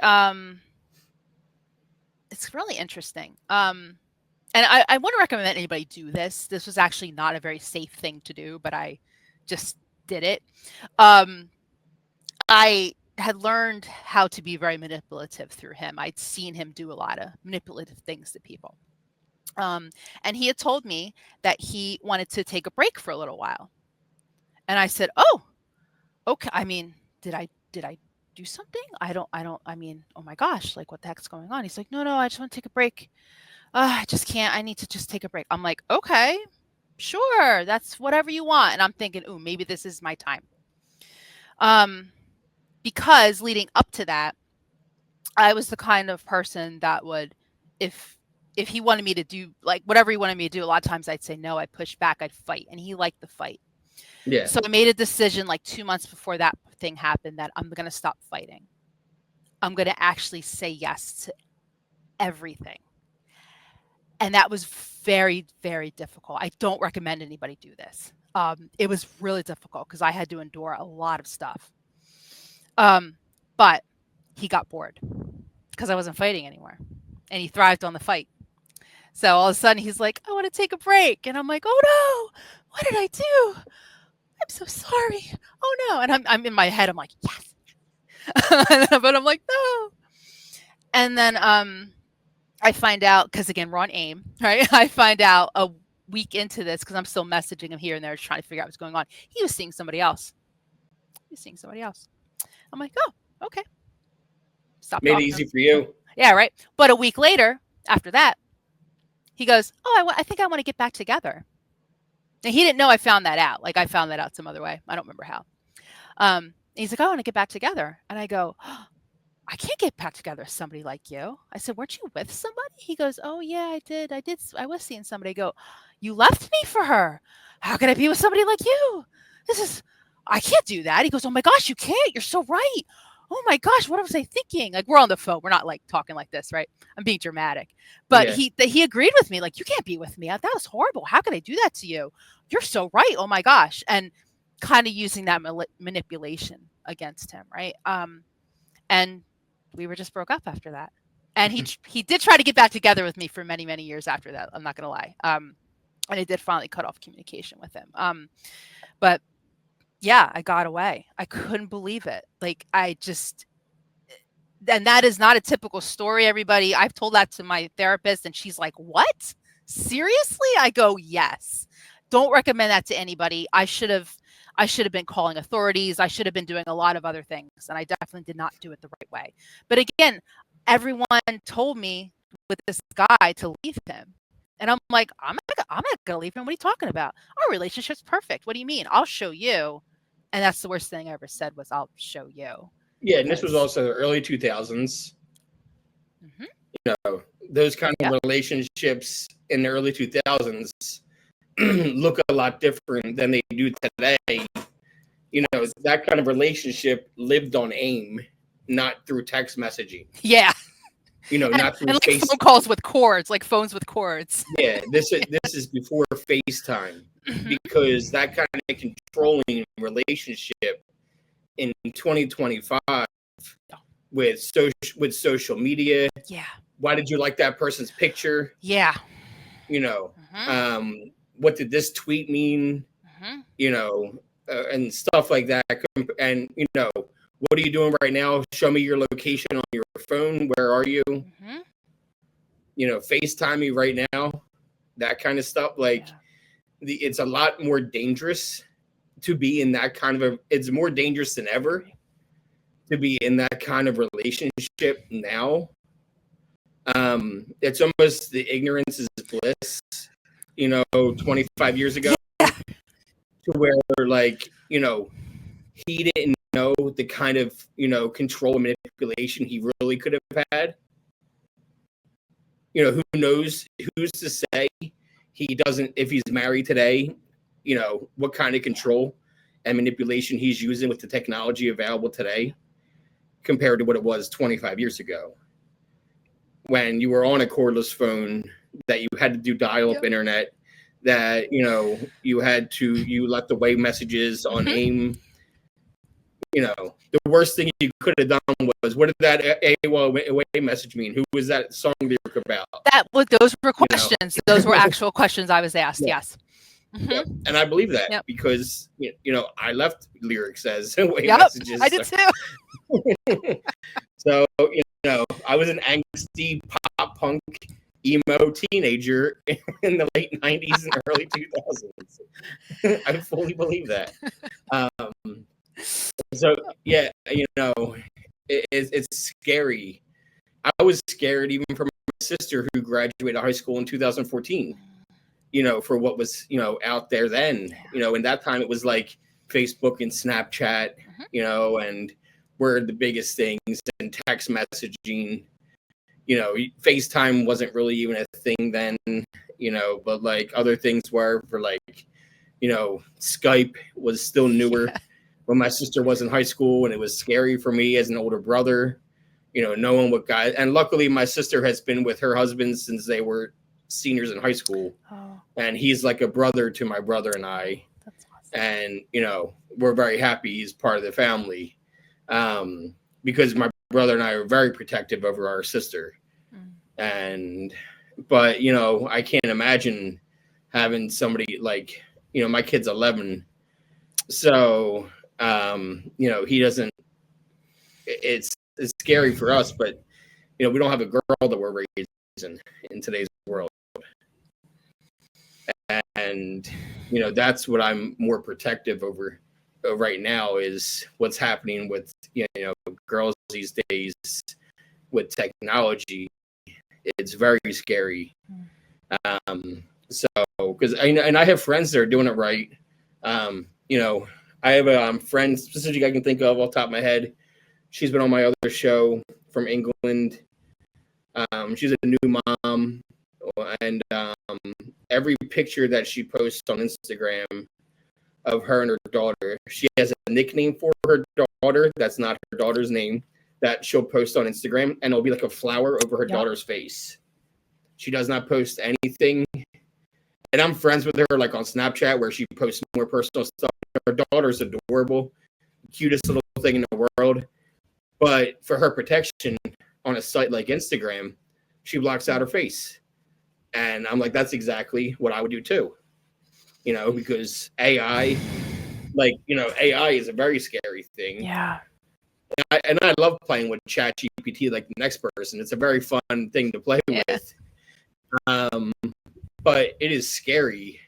It's really interesting. And I wouldn't recommend anybody do this. This was actually not a very safe thing to do, but I just did it. Um, I had learned how to be very manipulative through him. I'd seen him do a lot of manipulative things to people. Um, and he had told me that he wanted to take a break for a little while. And I said, "Oh, okay. I mean, did I do something? I mean, oh my gosh, like what the heck's going on?" He's like, "No, no, I just want to take a break. I just can't. I need to just take a break." I'm like, "Okay, sure. That's whatever you want." And I'm thinking, "Ooh, maybe this is my time." Um, because leading up to that, I was the kind of person that would, if he wanted me to do like whatever he wanted me to do, a lot of times I'd say no, I'd push back, I'd fight, and he liked the fight. Yeah. So I made a decision like 2 months before that thing happened that I'm gonna stop fighting. I'm going to actually say yes to everything. And that was very, very difficult. I don't recommend anybody do this. It was really difficult because I had to endure a lot of stuff. But he got bored because I wasn't fighting anymore, and he thrived on the fight. So all of a sudden he's like, I want to take a break. And I'm like, oh no, what did I do? I'm so sorry. Oh no. And I'm in my head, I'm like, yes. But I'm like, no. And then I find out, because again, we're on AIM, right? I find out a week into this, because I'm still messaging him here and there trying to figure out what's going on. He was seeing somebody else. I'm like, oh, okay. Stop Made it talking. easy for you. Yeah, right. But a week later, after that, he goes, oh, I think I want to get back together. And he didn't know I found that out. Like, I found that out some other way. I don't remember how. He's like, I want to get back together. And I go, oh, I can't get back together with somebody like you. I said, weren't you with somebody? He goes, oh, yeah, I did. I was seeing somebody. I go, you left me for her. How can I be with somebody like you? I can't do that. He goes, oh my gosh, you can't. You're so right. Oh my gosh, what was I thinking? Like, we're on the phone. We're not like talking like this, right? I'm being dramatic. But Yeah. he agreed with me. Like, you can't be with me. That was horrible. How could I do that to you? You're so right. Oh my gosh. And kind of using that manipulation against him, right? And we were just broke up after that. And he did try to get back together with me for many, many years after that. I'm not going to lie. And I did finally cut off communication with him. But yeah, I got away. I couldn't believe it. Like, and that is not a typical story, everybody. I've told that to my therapist and she's like, what? Seriously? I go, yes. Don't recommend that to anybody. I should have been calling authorities. I should have been doing a lot of other things. And I definitely did not do it the right way. But again, everyone told me with this guy to leave him. And I'm like, I'm not going to leave him. What are you talking about? Our relationship's perfect. What do you mean? I'll show you. And that's the worst thing I ever said was, I'll show you. Yeah, and this was also the early 2000s. Mm-hmm. You know, those kind of relationships in the early 2000s look a lot different than they do today. You know, that kind of relationship lived on AIM, not through text messaging. Yeah. You know, not through like phone calls with cords, like phones with cords. Yeah, this is before FaceTime, because that kind of controlling relationship in 2025 with social media. Yeah. Why did you like that person's picture? Yeah. You know, what did this tweet mean? You know, and stuff like that. And you know, what are you doing right now? Show me your location on your phone. Where are you? You know, FaceTime me right now. That kind of stuff. Like, it's a lot more dangerous to be in that kind of it's more dangerous than ever to be in that kind of relationship now. It's almost the ignorance is bliss, you know, 25 years ago, to where, like, you know, he didn't know the kind of, you know, control and manipulation he really could have had. You know, who knows, who's to say he doesn't, if he's married today, you know, what kind of control and manipulation he's using with the technology available today compared to what it was 25 years ago, when you were on a cordless phone, that you had to do dial-up internet, that, you know, you left away messages on AIM. You know, the worst thing you could have done was, what did that AOL away message mean? Who was that song lyric about? Those were questions. You know? Those were actual questions I was asked. Yes. Yep. And I believe that because, you know, I left lyrics as away messages. I did too. So, you know, I was an angsty pop punk emo teenager in the late 90s and early 2000s. I fully believe that. So, yeah, you know, it's scary. I was scared even from my sister, who graduated high school in 2014, you know, for what was, you know, out there then. You know, in that time it was like Facebook and Snapchat, you know, and were the biggest things, and text messaging. You know, FaceTime wasn't really even a thing then, you know, but like other things were, for like, you know, Skype was still newer when my sister was in high school, and it was scary for me as an older brother, knowing what guys. And luckily, my sister has been with her husband since they were seniors in high school, and he's like a brother to my brother and I. That's awesome. And we're very happy he's part of the family, because my brother and I are very protective over our sister. But I can't imagine having somebody like, my kid's 11, so he doesn't. It's scary for us, but we don't have a girl that we're raising in today's world. And that's what I'm more protective over right now, is what's happening with girls these days with technology. It's very scary. So because I have friends that are doing it right. I have a friend specifically I can think of off the top of my head. She's been on my other show from England. She's a new mom, and every picture that she posts on Instagram of her and her daughter, she has a nickname for her daughter that's not her daughter's name, that she'll post on Instagram, and it'll be like a flower over her daughter's face. She does not post anything. And I'm friends with her like on Snapchat, where she posts more personal stuff. Her daughter's adorable, cutest little thing in the world. But for her protection on a site like Instagram, she blocks out her face. And I'm like, that's exactly what I would do too. Because AI, AI is a very scary thing. Yeah. And I love playing with ChatGPT like the next person. It's a very fun thing to play with. But it is scary.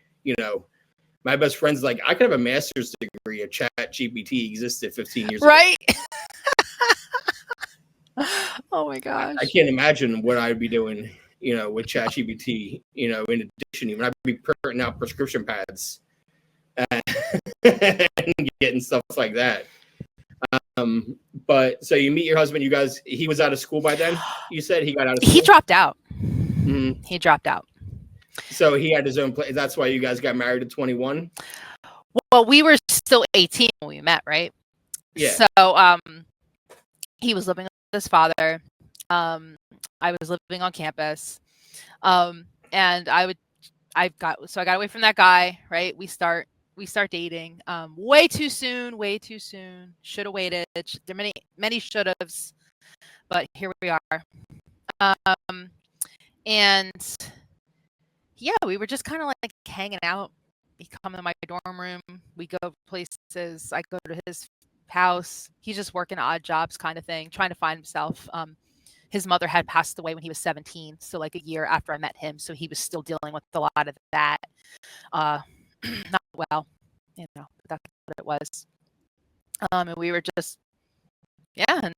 My best friend's like, I could have a master's degree if ChatGPT existed 15 years ago. Right? Oh my gosh. I can't imagine what I'd be doing, with ChatGPT, in addition, even I'd be printing out prescription pads and getting stuff like that. But so you meet your husband, he was out of school by then, you said? He got out of school? He dropped out. Mm-hmm. He dropped out. So he had his own place. That's why you guys got married at 21? Well, we were still 18 when we met, right? Yeah. So he was living with his father. I was living on campus. And I got away from that guy, right? We start dating. Way too soon. Should have waited. There are many should haves, but here we are. And yeah, we were just kind of like hanging out. He come to my dorm room. We go places. I go to his house. He's just working odd jobs kind of thing, trying to find himself. His mother had passed away when he was 17, so like a year after I met him. So he was still dealing with a lot of that. Not well, but that's what it was. And we were just, and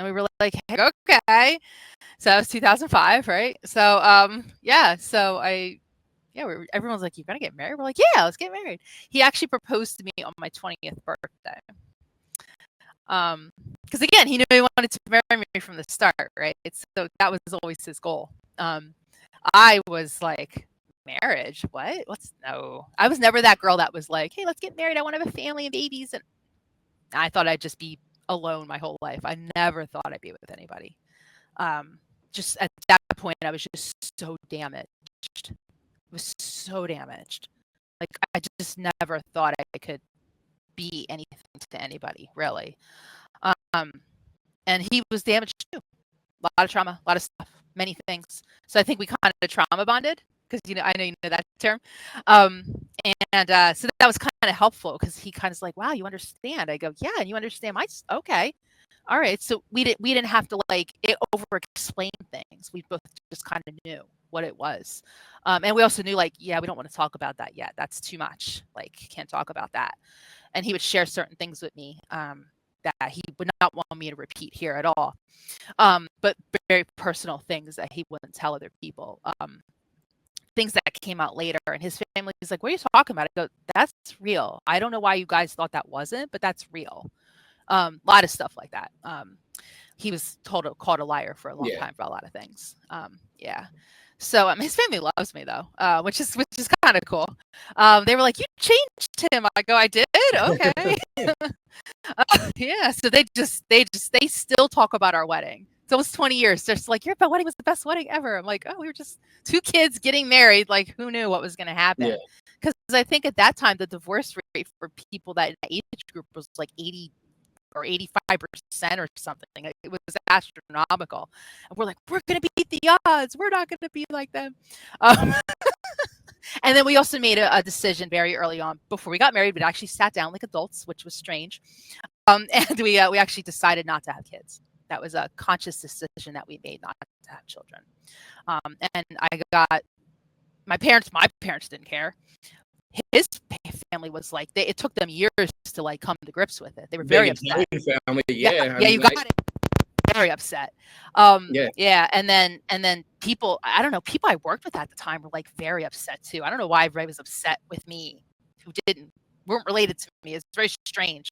we were like, hey, okay. So that was 2005, right? So everyone's like, you're gonna get married? We're like, yeah, let's get married. He actually proposed to me on my 20th birthday. Because again, he knew he wanted to marry me from the start, right? So that was always his goal. I was like, marriage? What? No. I was never that girl that was like, hey, let's get married. I want to have a family and babies. And I thought I'd just be alone my whole life. I never thought I'd be with anybody. Just at that point, I was just so damaged. I was so damaged. Like, I just never thought I could be anything to anybody, really. And he was damaged too. A lot of trauma, a lot of stuff, many things. So I think we kind of trauma bonded, because I know you know that term. So that was kind of helpful, because he kind of was like, wow, you understand. I go, yeah, and you understand okay. All right. So we didn't have to over explain things. We both just kind of knew what it was. And we also knew we don't want to talk about that yet. That's too much. Can't talk about that. And he would share certain things with me that he would not want me to repeat here at all. But very personal things that he wouldn't tell other people. Things that came out later, and his family is like, what are you talking about? I go, that's real. I don't know why you guys thought that wasn't, but that's real. A lot of stuff like that. He was called a liar for a long time for a lot of things. So his family loves me though, which is kind of cool. They were like, you changed him. I go, I did? Okay. Yeah, so they still talk about our wedding. It's almost 20 years. They're just like, "Your wedding was the best wedding ever." I'm like, "Oh, we were just 2 kids getting married, like, who knew what was gonna Yeah. happen?" Because I think at that time, the divorce rate for people that in that age group was like 80 or 85% or something. It was astronomical. And we're like, "We're gonna beat the odds. We're not gonna be like them." Um, and then we also made a decision very early on before we got married. We actually sat down like adults, which was strange. And we actually decided not to have kids. That was a conscious decision that we made not to have children. And I got my parents. My parents didn't care. His family was like, it took them years to like come to grips with it. They were very Big upset. Italian family. Yeah, Yeah. I yeah, mean, you like, got it. Very upset. yeah. Yeah, and then people, I don't know, people I worked with at the time were like very upset too. I don't know why everybody was upset with me, who weren't related to me. It's very strange.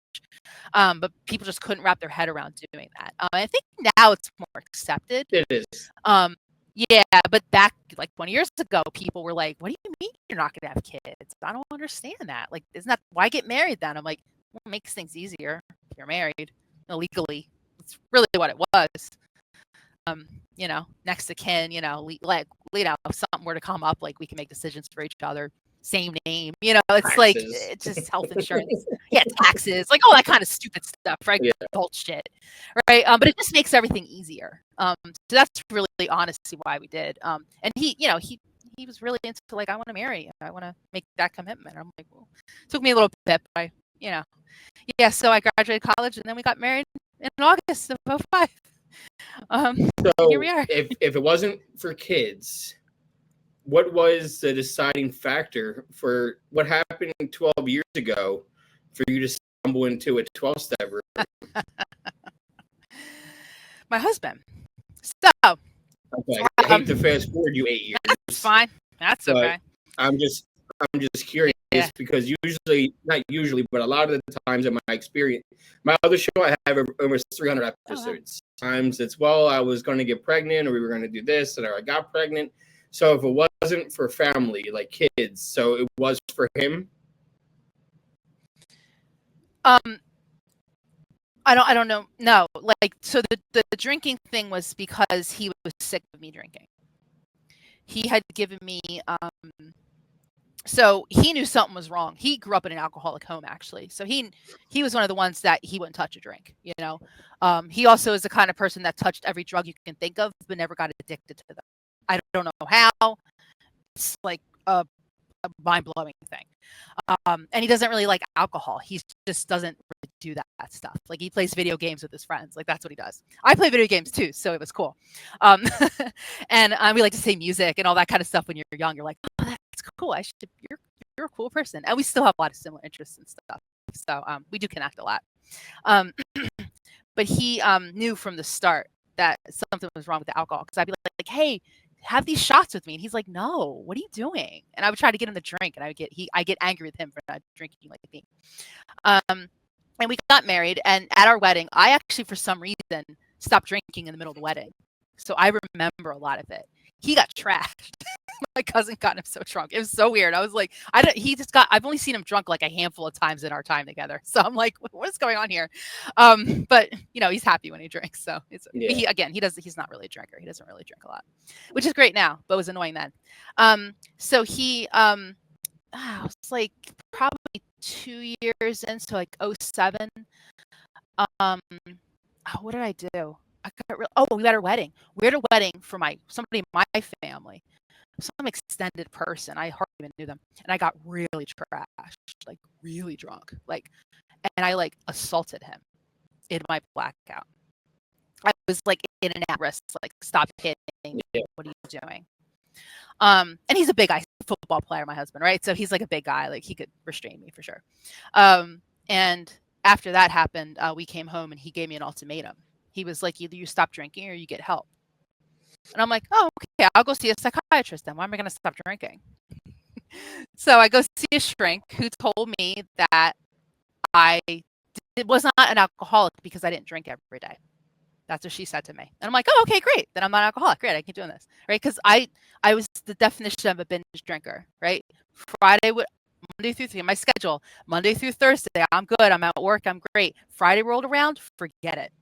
But people just couldn't wrap their head around doing that. I think now it's more accepted. It is. Um, yeah, but back like 20 years ago, people were like, "What do you mean you're not going to have kids? I don't understand that. Like, isn't that why get married then?" I'm like, well, it makes things easier if you're married illegally. It's really what it was. Next to kin, like, if something were to come up, like we can make decisions for each other. Same name, it's like Taxes. it's just health insurance. Yeah, taxes, like all that kind of stupid stuff, right? Yeah. Adult shit, right? But it just makes everything easier. So that's really honestly why we did. And he was really into like, I want to marry you. I want to make that commitment. I'm like, well, it took me a little bit, but yeah. So I graduated college, and then we got married in August of 2005. So here we are. if it wasn't for kids, what was the deciding factor for what happened 12 years ago for you to stumble into a 12-step route? My husband. So Okay, I hate to fast forward you 8 years. That's fine. That's okay. I'm just curious because not usually, but a lot of the times in my experience, my other show I have almost 300 episodes. Times it's I was going to get pregnant, or we were going to do this, and I got pregnant. So if it wasn't for family, like kids, so it was for him. I don't know. No, like, so the drinking thing was because he was sick of me drinking. He had given me so he knew something was wrong. He grew up in an alcoholic home, actually. So he was one of the ones that he wouldn't touch a drink, He also is the kind of person that touched every drug you can think of, but never got addicted to them. I don't know how. It's like a mind-blowing thing. And he doesn't really like alcohol. He just doesn't really do that stuff. Like, he plays video games with his friends. Like, that's what he does. I play video games too, so it was cool. And we like to say music and all that kind of stuff when you're young. You're like, oh, that's cool. You're a cool person. And we still have a lot of similar interests and stuff. So we do connect a lot. But he knew from the start that something was wrong with the alcohol, because I'd be like, hey, have these shots with me. And he's like, no, what are you doing? And I would try to get him to drink, and I get angry with him for not drinking like me. And we got married, and at our wedding, I actually, for some reason, stopped drinking in the middle of the wedding. So I remember a lot of it. He got trashed. My cousin got him so drunk. It was so weird. I was like, I've only seen him drunk like a handful of times in our time together. So I'm like, what is going on here? But he's happy when he drinks. So he's not really a drinker. He doesn't really drink a lot, which is great now, but was annoying then. So he, it was like probably 2 years in, so like 2007. What did I do? We had our wedding. We had a wedding for somebody in my family, some extended person. I hardly even knew them, and I got really trashed, like really drunk, and I assaulted him in my blackout. I was like in and out wrist, like, stop hitting. Yeah. What are you doing? And he's a big guy, football player, my husband, right? So he's like a big guy, like he could restrain me for sure. And after that happened, we came home, and he gave me an ultimatum. He was like, either you stop drinking or you get help. And I'm like, oh, okay, I'll go see a psychiatrist then. Why am I going to stop drinking? So I go see a shrink who told me that I was not an alcoholic because I didn't drink every day. That's what she said to me. And I'm like, oh, okay, great. Then I'm not an alcoholic. Great, I keep doing this, right? Because I was the definition of a binge drinker, right? Monday through my schedule, Monday through Thursday, I'm good. I'm at work. I'm great. Friday rolled around, forget it.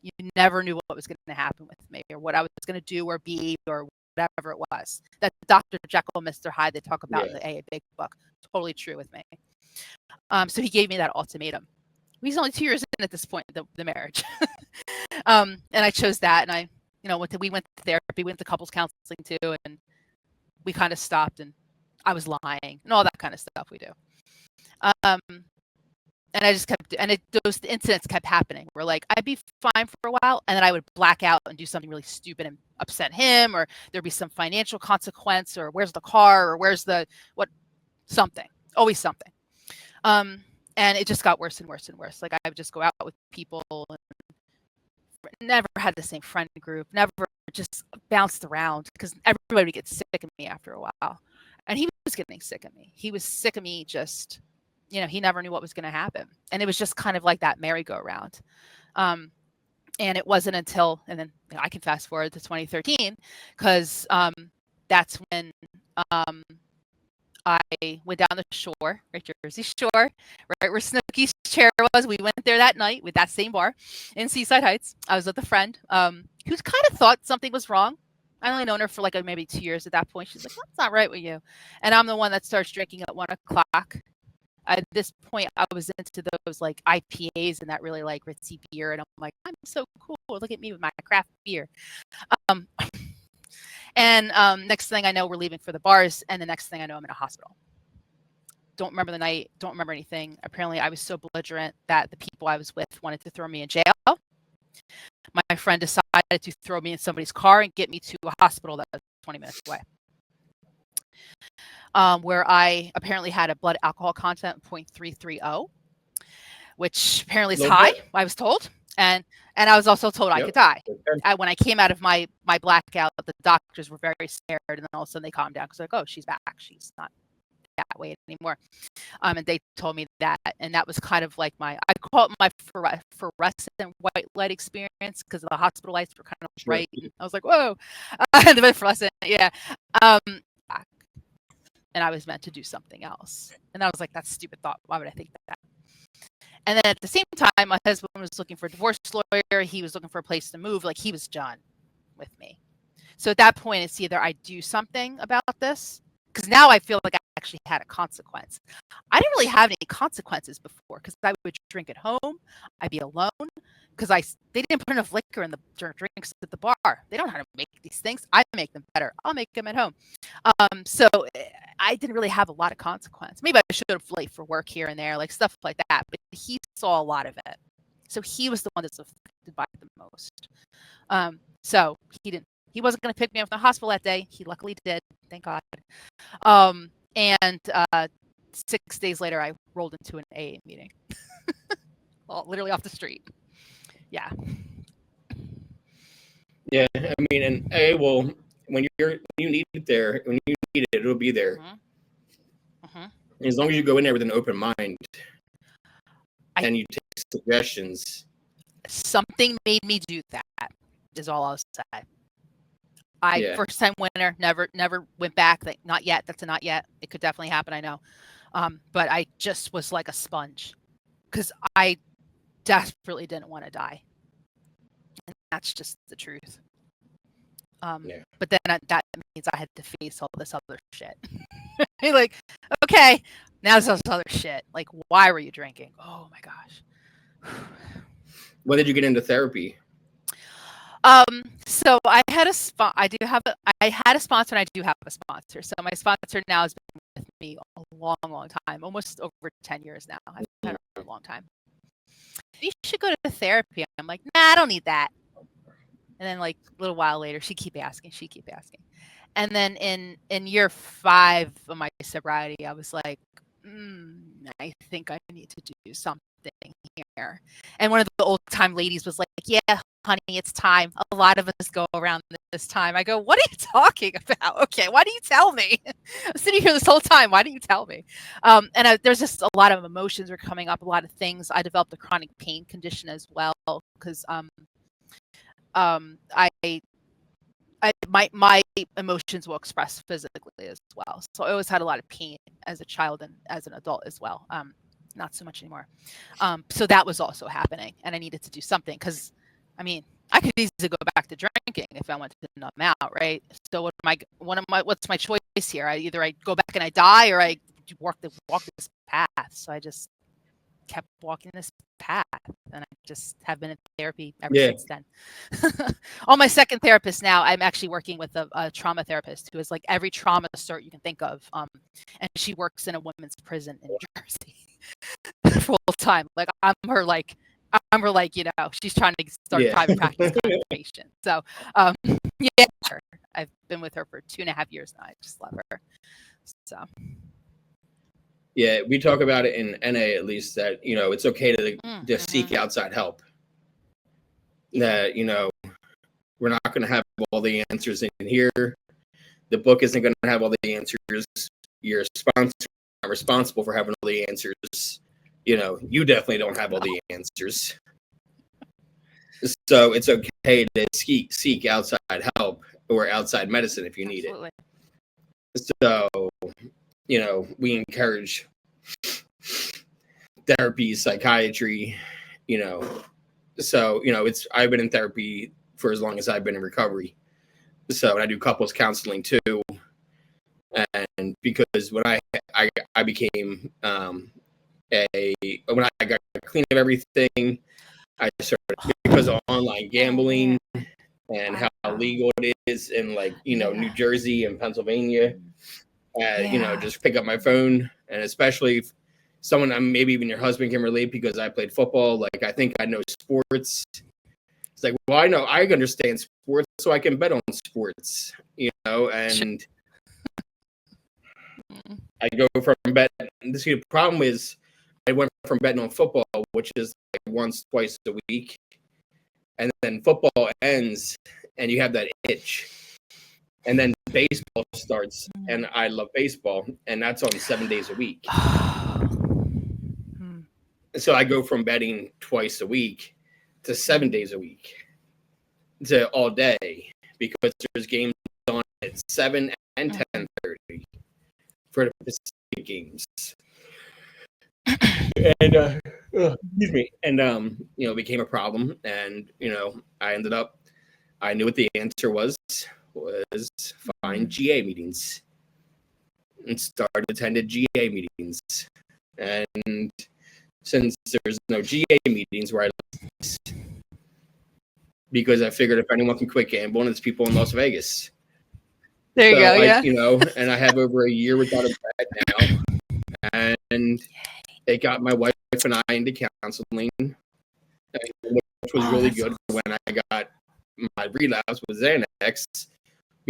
You never knew what was going to happen with me or what I was going to do or be or whatever it was. That Dr. Jekyll, Mr. Hyde they talk about in the AA Big Book. Totally true with me. So he gave me that ultimatum. He's only 2 years in at this point, the marriage. And I chose that. And we went to therapy, we went to couples counseling too. And we kind of stopped and I was lying and all that kind of stuff we do. And I just kept, and those incidents kept happening. Where like I'd be fine for a while, and then I would black out and do something really stupid and upset him, or there'd be some financial consequence, or where's the car, or where's the something, always something. And it just got worse and worse and worse. Like I would just go out with people, and never had the same friend group, never just bounced around because everybody would get sick of me after a while, and he was getting sick of me. He was sick of me just. He never knew what was going to happen. And it was just kind of like that merry-go-round. And it wasn't until, and then I can fast forward to 2013, because that's when I went down the shore, right, Jersey Shore, right where Snooki's chair was. We went there that night with that same bar in Seaside Heights. I was with a friend who kind of thought something was wrong. I only known her for like maybe 2 years at that point. She's like, what's not right with you? And I'm the one that starts drinking at 1 o'clock. At this point, I was into those like IPAs and that really like ritzy beer. And I'm like, I'm so cool. Look at me with my craft beer. Next thing I know, we're leaving for the bars. And the next thing I know, I'm in a hospital. Don't remember the night. Don't remember anything. Apparently, I was so belligerent that the people I was with wanted to throw me in jail. My friend decided to throw me in somebody's car and get me to a hospital that was 20 minutes away. Where I apparently had a blood alcohol content of 0.330, which apparently is high, I was told. And I was also told I could die. When I came out of my blackout, the doctors were very scared, and then all of a sudden they calmed down because like, oh, she's back. She's not that way anymore. And they told me that, and that was kind of like I call it my fluorescent white light experience because the hospital lights were kind of bright. And I was like, whoa, the fluorescent, yeah. And I was meant to do something else. And I was like, that's a stupid thought. Why would I think that? And then at the same time, my husband was looking for a divorce lawyer. He was looking for a place to move. Like he was done with me. So at that point, it's either I do something about this, because now I feel like I actually had a consequence. I didn't really have any consequences before because I would drink at home. I'd be alone because they didn't put enough liquor in the drinks at the bar. They don't know how to make these things. I make them better. I'll make them at home. So I didn't really have a lot of consequence. Maybe I should have late for work here and there, like stuff like that. But he saw a lot of it. So he was the one that's affected by it the most. So he wasn't going to pick me up from the hospital that day. He luckily did. Thank God. And 6 days later, I rolled into an AA meeting. Well, literally off the street. Yeah. Yeah, I mean, and well, when you need it there, when you need it, it'll be there. As long as you go in there with an open mind and you take suggestions. Something made me do that. Is all I'll say. First time winner, never went back. Like, not yet. That's a not yet. It could definitely happen. I know. But I just was like a sponge because I desperately didn't want to die. And that's just the truth. But then that means I had to face all this other shit. Like, okay, now there's this other shit. Like, why were you drinking? Oh my gosh. When did you get into therapy? So I had a I had a sponsor, and I do have a sponsor. So my sponsor now has been with me a long, long time, almost over 10 years now. I've been for a long time. You should go to therapy. I'm like, nah, I don't need that. And then like a little while later, she keep asking. And then in year 5 of my sobriety, I was like, I think I need to do something here. And one of the old time ladies was like, yeah, honey, it's time. A lot of us go around this time. I go, what are you talking about? Okay, why do you tell me? I'm sitting here this whole time. Why didn't you tell me? There's just a lot of emotions were coming up, a lot of things. I developed a chronic pain condition as well because I my emotions will express physically as well. So I always had a lot of pain as a child and as an adult as well. Not so much anymore. So that was also happening, and I needed to do something because, I mean, I could easily go back to drinking if I wanted to numb out, right? So what's my choice here? Either I go back and I die, or I walk this path. So I just kept walking this path, and I just have been in therapy ever since then. On my second therapist now, I'm actually working with a trauma therapist who is like every trauma sort you can think of, and she works in a women's prison in Jersey full time. Like she's trying to start private practice kind of patient. So yeah, I've been with her for 2.5 years now. I just love her. So yeah, we talk about it in NA at least that, it's okay to seek outside help. That, we're not going to have all the answers in here. The book isn't going to have all the answers. Your sponsor is not responsible for having all the answers. You definitely don't have all the answers. So it's okay to seek outside help or outside medicine if you need it. So, we encourage therapy, psychiatry, so, I've been in therapy for as long as I've been in recovery. So, and I do couples counseling too. And because when I became when I got clean of everything, I started, because of online gambling and how illegal it is in New Jersey and Pennsylvania, just pick up my phone, and especially if someone, maybe even your husband can relate, because I played football. Like, I think I know sports. It's like, well, I understand sports, so I can bet on sports, and I go from bet. The problem is, I went from betting on football, which is like once, twice a week, and then football ends, and you have that itch, and then baseball starts, and I love baseball, and that's on 7 days a week. So I go from betting twice a week to 7 days a week to all day, because there's games on at 7 and 10:30 for the Pacific games. And excuse me, and it became a problem, and I knew what the answer was find GA meetings, and started attending GA meetings. And since there's no GA meetings where I live, because I figured if anyone can quit gambling, it's people in Las Vegas. There you go. And I have over a year without a bet now, and it got my wife and I into counseling, which was really good. When I got my relapse with Xanax,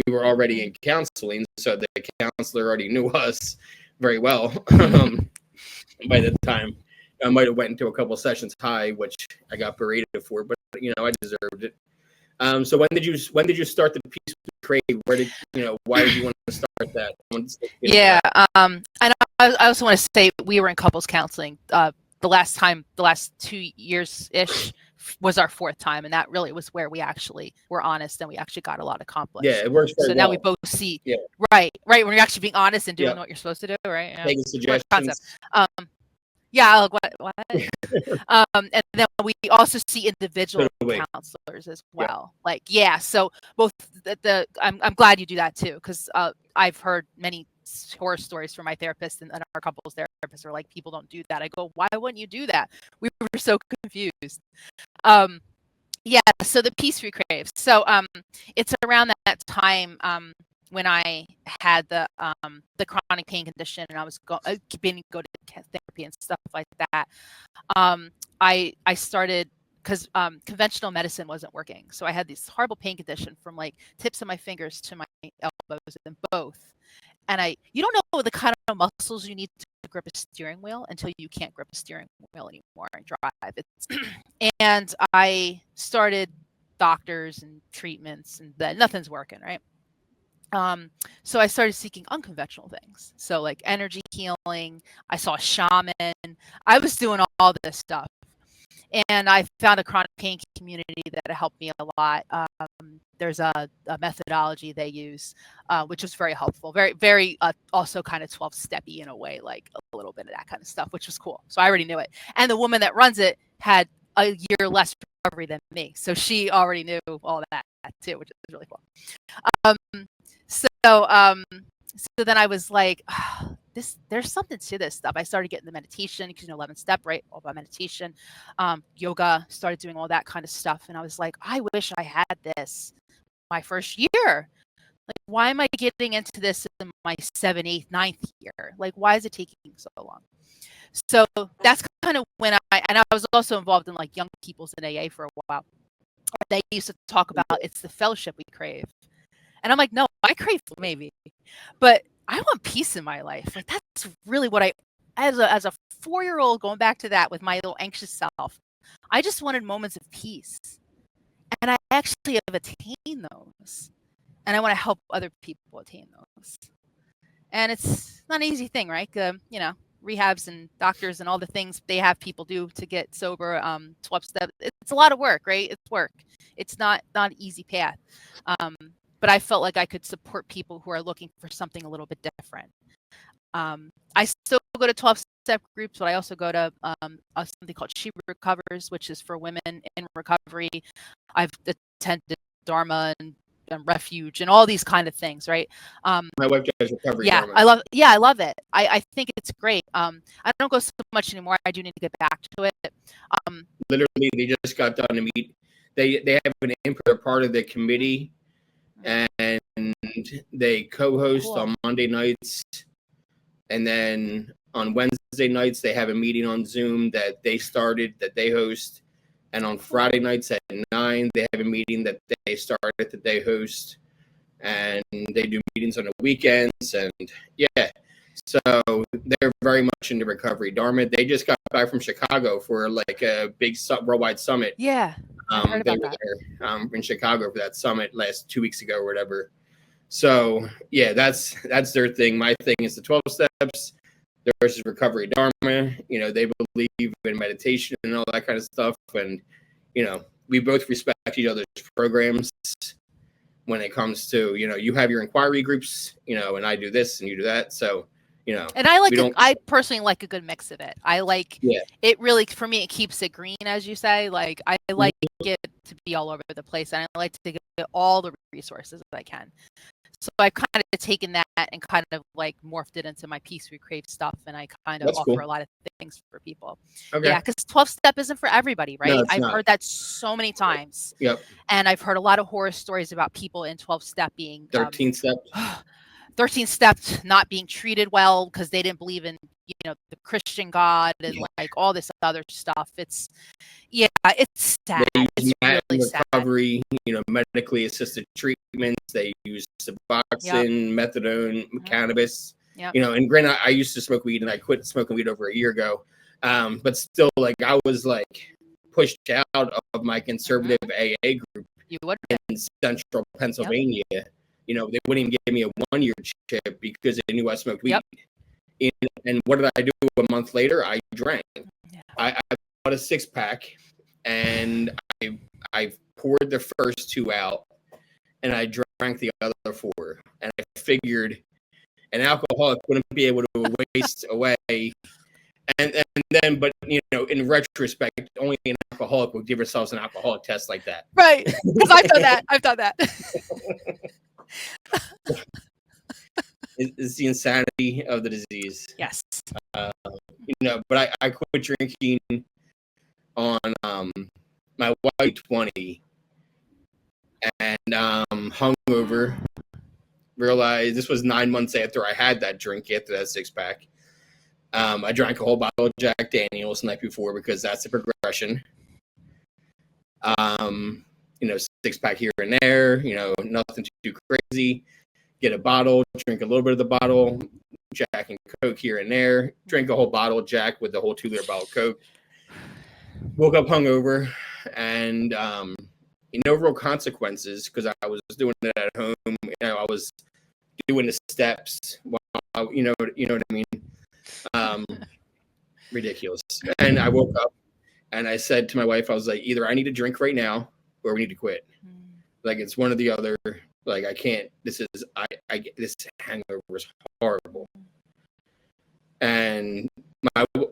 we were already in counseling, so the counselor already knew us very well. By the time I might have went into a couple sessions high, which I got berated for, but I deserved it. So when did you start the Peace with Crave? Why did you want to start that? And I also want to say we were in couples counseling. The last 2 years ish was our 4th time, and that really was where we actually were honest and we actually got a lot accomplished. Yeah, it works. So now we both see, right, when you're actually being honest and doing what you're supposed to do, right? Taking suggestions. Yeah, what? And then we also see individual counselors as well. So both I'm glad you do that too, because I've heard many horror stories from my therapist and our couples therapists are like, people don't do that. I go, why wouldn't you do that? We were so confused. So the Peace we Crave. So it's around that time when I had the chronic pain condition, and I was beginning to go to therapy and stuff like that. I started, because conventional medicine wasn't working. So I had this horrible pain condition from like tips of my fingers to my elbows and both. And you don't know the kind of muscles you need to grip a steering wheel until you can't grip a steering wheel anymore and drive. And I started doctors and treatments, and then nothing's working, right? So I started seeking unconventional things. So like energy healing, I saw a shaman. I was doing all this stuff. And I found a chronic pain community that helped me a lot. there's a methodology they use, which was very helpful, very, very also kind of 12-steppy in a way, like a little bit of that kind of stuff, which was cool. So I already knew it. And the woman that runs it had a year less recovery than me. So she already knew all that too, which is really cool. Um, so then I was like, there's something to this stuff. I started getting the meditation because 11th step, right? All about meditation, yoga, started doing all that kind of stuff. And I was like, I wish I had this my first year. Like, why am I getting into this in my 7th, 8th, 9th year? Like, why is it taking so long? So that's kind of when I was also involved in like young people's in AA for a while. They used to talk about it's the fellowship we crave. And I'm like, no, I crave maybe, but I want peace in my life. Like that's really what I, as a 4-year-old, going back to that with my little anxious self, I just wanted moments of peace, and I actually have attained those, and I want to help other people attain those. And it's not an easy thing, right? Rehabs and doctors and all the things they have people do to get sober. 12 step. It's a lot of work, right? It's work. It's not an easy path. But I felt like I could support people who are looking for something a little bit different. I still go to 12-step groups, but I also go to something called She Recovers, which is for women in recovery. I've attended Dharma and Refuge and all these kind of things, right? My wife does recovery. Yeah, Dharma. I love it. I think it's great. I don't go so much anymore. I do need to get back to it. Literally, they just got done to meet. They have an input. They're part of the committee, and they co-host on Monday nights, and then on Wednesday nights they have a meeting on Zoom that they started, that they host, and on Friday nights at 9 they have a meeting that they started, that they host, and they do meetings on the weekends. And yeah, so they're very much into recovery. Dharma, they just got back from Chicago for like a big worldwide summit. Yeah, I heard about that. There, in Chicago for that summit last 2 weeks ago or whatever. So yeah, that's their thing. My thing is the 12 steps. Theirs is recovery Dharma. They believe in meditation and all that kind of stuff. And we both respect each other's programs when it comes to you have your inquiry groups, and I do this and you do that. So and I personally like a good mix of it. I like it really, for me, it keeps it green, as you say. Like I like it to be all over the place, and I like to get all the resources that I can. So I've kind of taken that and kind of like morphed it into my Peace We Crave stuff, and I kind of offer a lot of things for people. Okay. Yeah, because 12-step isn't for everybody, right? No, I've heard that so many times. Yep. And I've heard a lot of horror stories about people in 12-step being 13-step. 13-step not being treated well because they didn't believe in the Christian God and like all this other stuff. It's sad. It's really recovery, medically assisted treatments. They use Suboxone, methadone, cannabis. And granted, I used to smoke weed and I quit smoking weed over a year ago. But still, like I was like pushed out of my conservative AA group in central Pennsylvania. They wouldn't even give me a 1-year chip because they knew I smoked weed. And what did I do a month later? I drank. I bought a 6-pack and I poured the first 2 out and I drank the other 4. And I figured an alcoholic wouldn't be able to waste away. And then, but in retrospect, only an alcoholic would give ourselves an alcoholic test like that. Right. Because I've done that. It's the insanity of the disease. Yes. But I quit drinking on my white 20 and hungover. Realized this was 9 months after I had that drink, after that 6-pack. I drank a whole bottle of Jack Daniels the night before because that's the progression. 6-pack here and there, nothing too crazy. Get a bottle, drink a little bit of the bottle, Jack and Coke here and there, drink a whole bottle of Jack with the whole 2-liter bottle of Coke. Woke up hungover and no real consequences because I was doing it at home. I was doing the steps while, you know what I mean? Ridiculous. And I woke up and I said to my wife, I was like, either I need to drink right now or we need to quit. Like it's one or the other. Like I can't. This hangover is horrible. And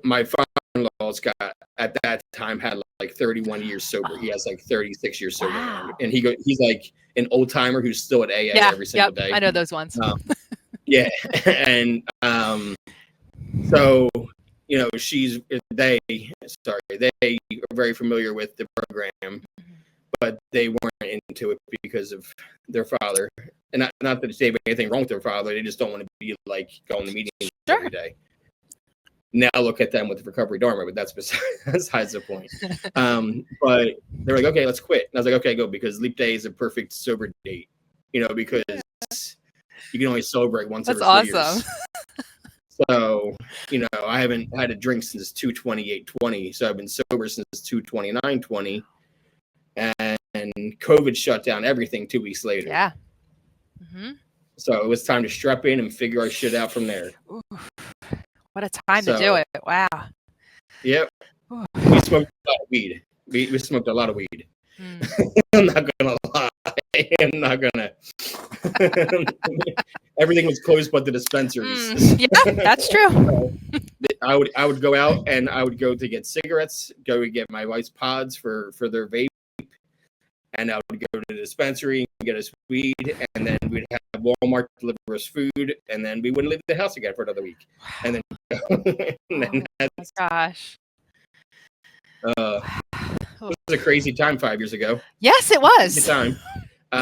my father-in-law's got at that time had like 31 years sober. He has like 36 years sober now, and he's like an old timer who's still at AA every single day. I know those ones. Yeah, and so you know they are very familiar with the program, but they weren't into it because of their father, and not that they have anything wrong with their father. They just don't want to be like going to meetings every day. Now look at them with the recovery Dharma, but that's besides the point. But they're like, okay, let's quit. And I was like, okay, go, because Leap Day is a perfect sober date, you know, because you can only celebrate once every 3 years. So, you know, I haven't had a drink since 2/28/20, so I've been sober since 2/29/20, and COVID shut down everything 2 weeks later. Yeah. So it was time to strap in and figure our shit out from there. Ooh. What a time to do it. Wow. Yep. We smoked a lot of weed. We smoked a lot of weed. I'm not going to lie. I'm not going to. Everything was closed but the dispensaries. Yeah, that's true. So I would go out and I would go to get cigarettes, go to get my wife's pods for their vape. And I would go to the dispensary and get us weed, and then we'd have Walmart deliver us food, and then we wouldn't leave the house again for another week. And then, oh my gosh. It was a crazy time 5 years ago. Yes, it was. Crazy time.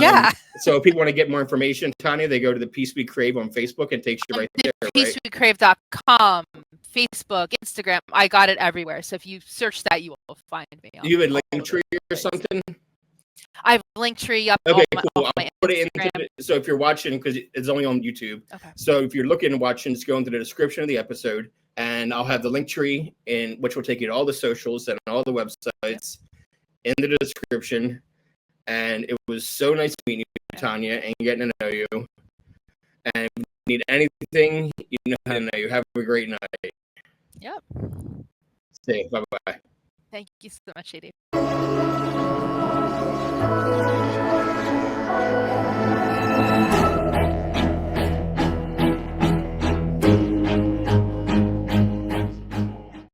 Yeah. So if people want to get more information, Tanya, they go to the Peace We Crave on Facebook and takes you right there. PeaceWeCrave.com, Facebook, Instagram. I got it everywhere. So if you search that, you will find me. You have a Linktree or something? I have a Linktree up. Okay, cool. I'll put it into so if you're watching, because it's only on YouTube. Okay. So if you're looking and watching, just go into the description of the episode, and I'll have the Linktree in which will take you to all the socials and all the websites in the description. And it was so nice meeting you, Tanya, and getting to know you. And if you need anything, you know how to know you. Have a great night. Yep. Stay. Bye-bye. Thank you so much, JD.